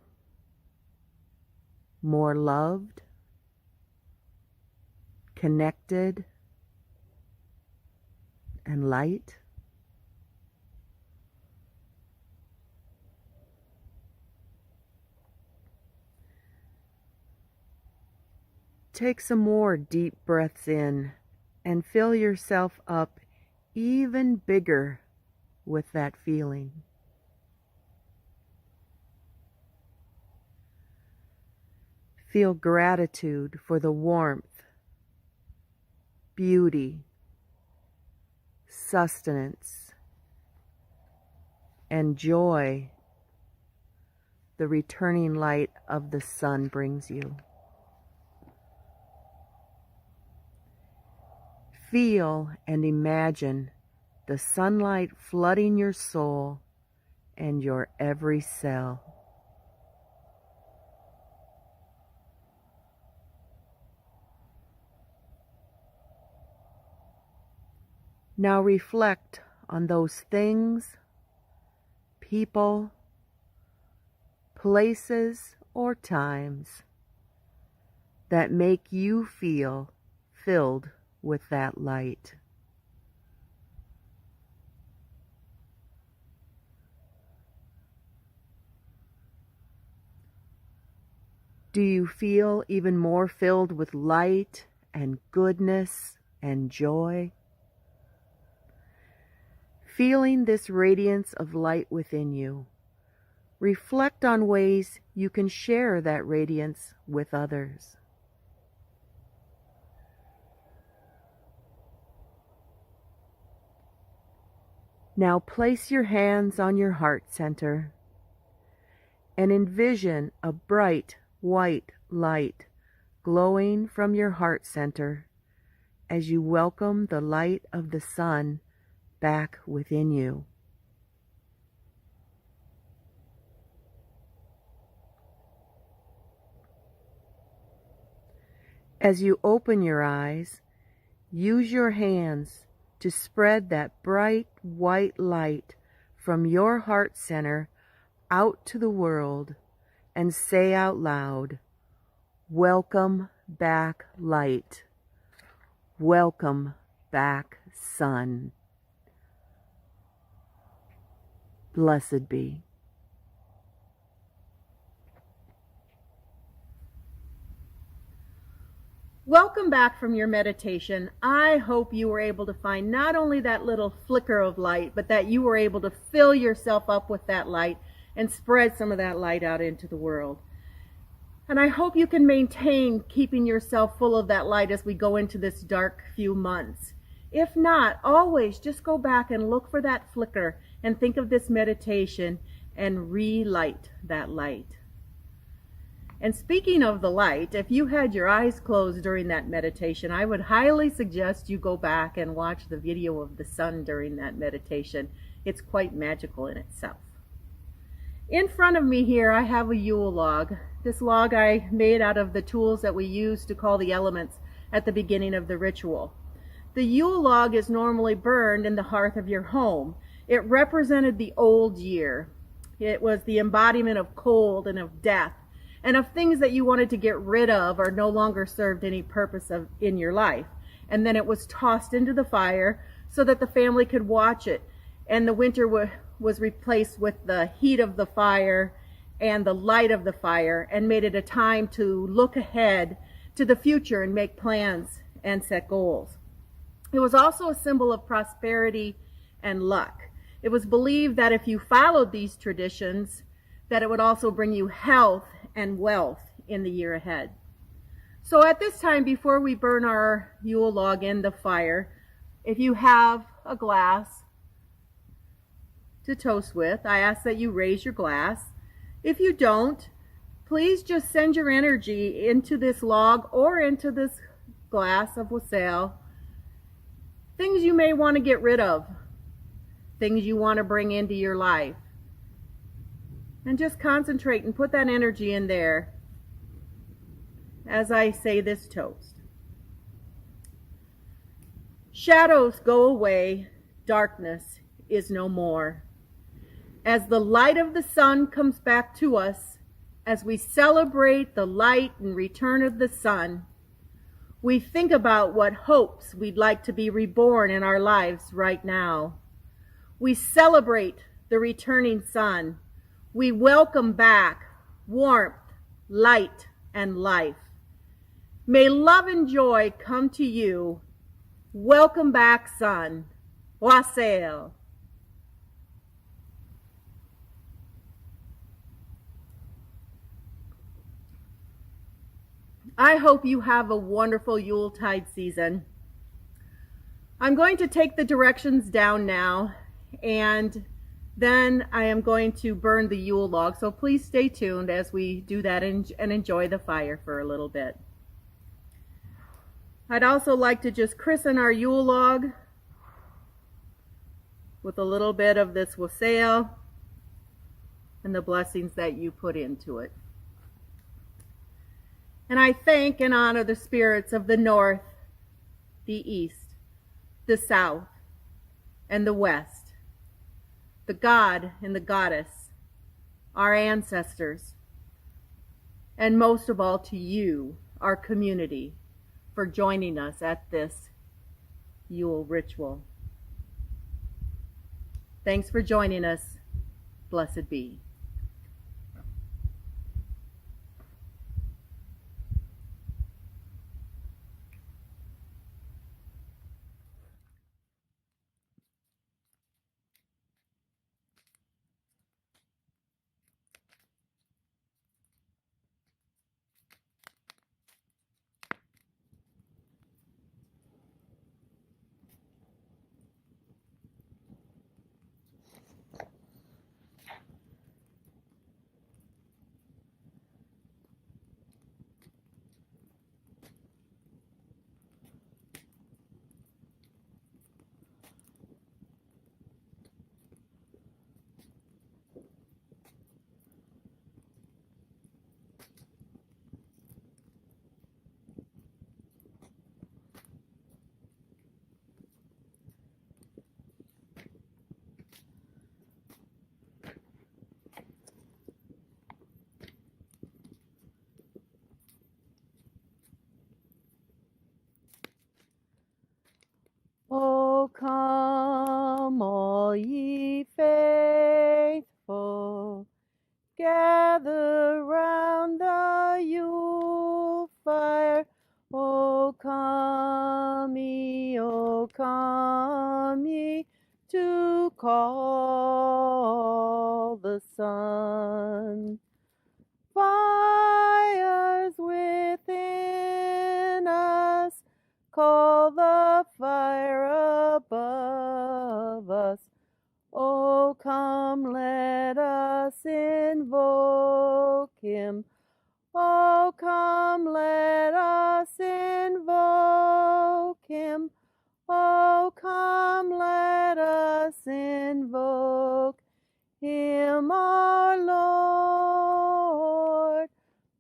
more loved, connected, and light? Take some more deep breaths in and fill yourself up even bigger with that feeling. Feel gratitude for the warmth, beauty, sustenance, and joy the returning light of the sun brings you. Feel and imagine the sunlight flooding your soul and your every cell. Now reflect on those things, people, places, or times that make you feel filled with that light. Do you feel even more filled with light and goodness and joy? Feeling this radiance of light within you, reflect on ways you can share that radiance with others. Now place your hands on your heart center and envision a bright white light glowing from your heart center as you welcome the light of the sun back within you. As you open your eyes, use your hands to spread that bright white light from your heart center out to the world and say out loud, "Welcome back, light. Welcome back, sun. Blessed be." Welcome back from your meditation. I hope you were able to find not only that little flicker of light, but that you were able to fill yourself up with that light and spread some of that light out into the world. And I hope you can maintain keeping yourself full of that light as we go into this dark few months. If not, always just go back and look for that flicker and think of this meditation and relight that light. And speaking of the light, if you had your eyes closed during that meditation, I would highly suggest you go back and watch the video of the sun during that meditation. It's quite magical in itself. In front of me here, I have a Yule log. This log I made out of the tools that we use to call the elements at the beginning of the ritual. The Yule log is normally burned in the hearth of your home. It represented the old year. It was the embodiment of cold and of death, and of things that you wanted to get rid of or no longer served any purpose in your life. And then it was tossed into the fire so that the family could watch it. And the winter was replaced with the heat of the fire and the light of the fire, and made it a time to look ahead to the future and make plans and set goals. It was also a symbol of prosperity and luck. It was believed that if you followed these traditions, that it would also bring you health and wealth in the year ahead. So at this time, before we burn our Yule log in the fire, if you have a glass to toast with, I ask that you raise your glass. If you don't, please just send your energy into this log or into this glass of wassail. Things you may want to get rid of, things you want to bring into your life. And just concentrate and put that energy in there as I say this toast. Shadows go away, darkness is no more. As the light of the sun comes back to us, as we celebrate the light and return of the sun, we think about what hopes we'd like to be reborn in our lives right now. We celebrate the returning sun. We welcome back warmth, light, and life. May love and joy come to you. Welcome back, sun. Wassail. I hope you have a wonderful Yuletide season. I'm going to take the directions down now, and then I am going to burn the Yule log, so please stay tuned as we do that and enjoy the fire for a little bit. I'd also like to just christen our Yule log with a little bit of this wassail and the blessings that you put into it. And I thank and honor the spirits of the north, the east, the south, and the west, the God and the Goddess, our ancestors, and most of all to you, our community, for joining us at this Yule ritual. Thanks for joining us. Blessed be. O come, all ye faithful, gather round the Yule fire. O come ye, to call the sun. Fires within us, call the fire above us. O come, let us invoke him. O come, let us invoke him. O come, let us invoke him, our Lord,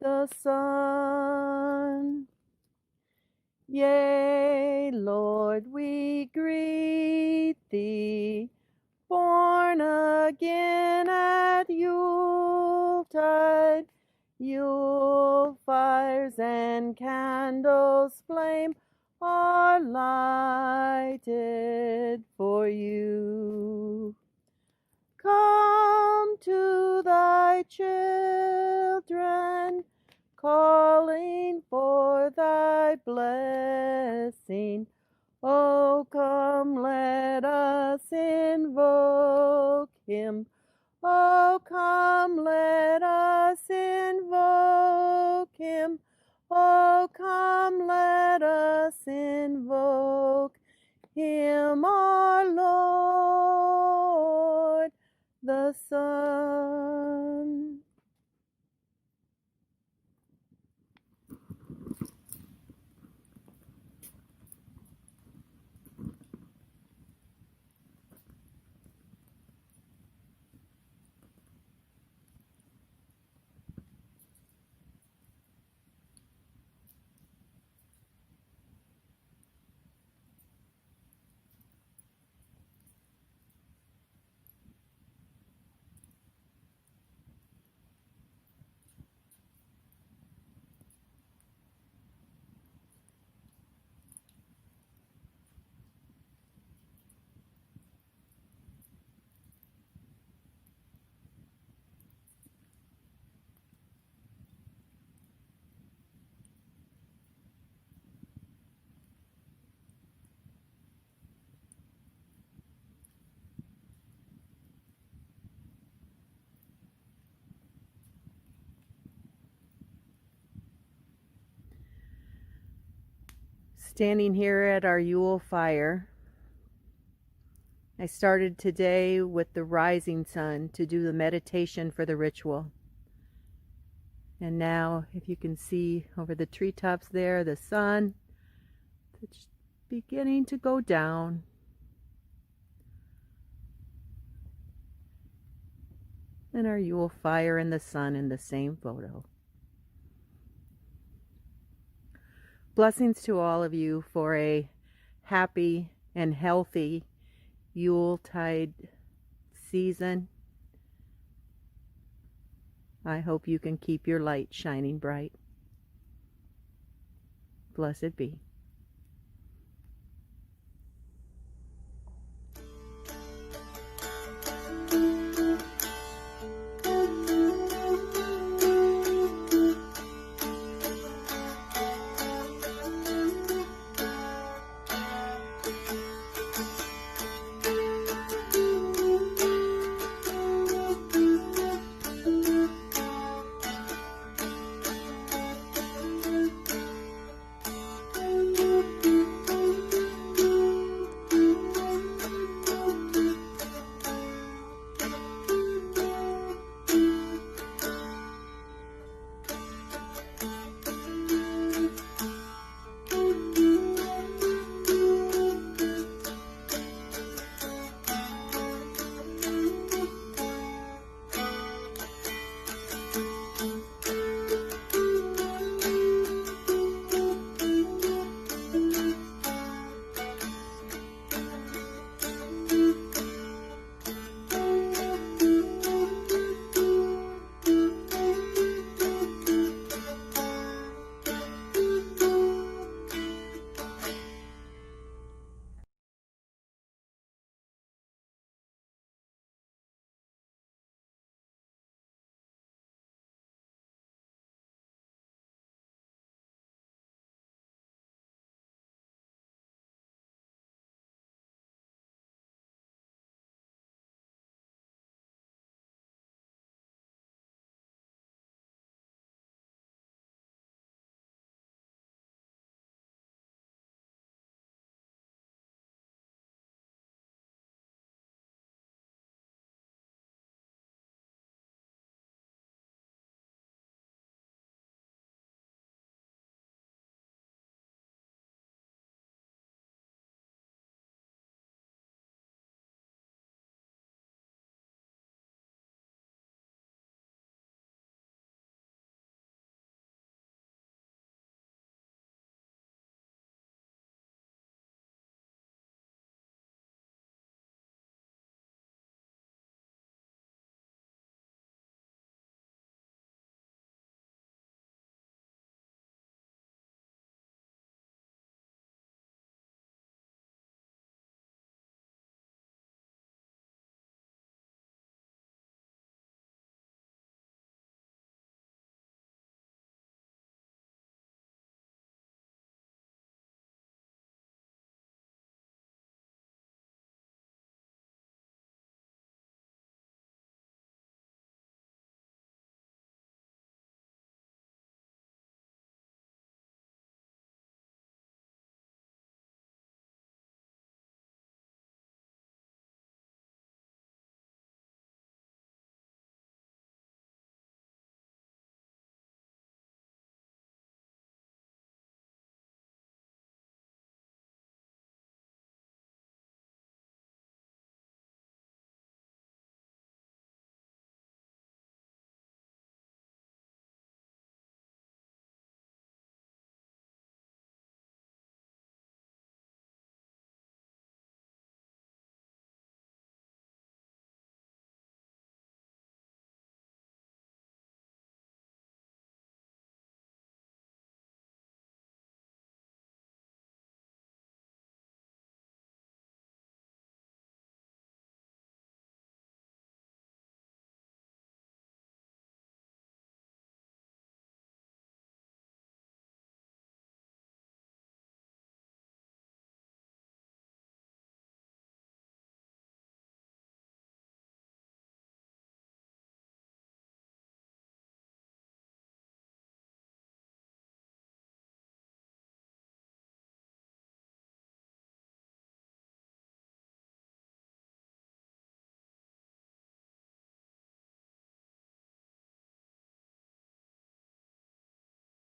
the Son. Yea, Lord, we greet thee, born again at Yuletide. Yule fires and candles flame are lighted for you. Come to thy children, calling for thy blessing. O come, let us invoke him. O come, let us invoke him. O come, let us invoke him, our Lord, the Son. Standing here at our Yule fire, I started today with the rising sun to do the meditation for the ritual. And now, if you can see over the treetops there, the sun, it's beginning to go down. And our Yule fire and the sun in the same photo. Blessings to all of you for a happy and healthy Yuletide season. I hope you can keep your light shining bright. Blessed be.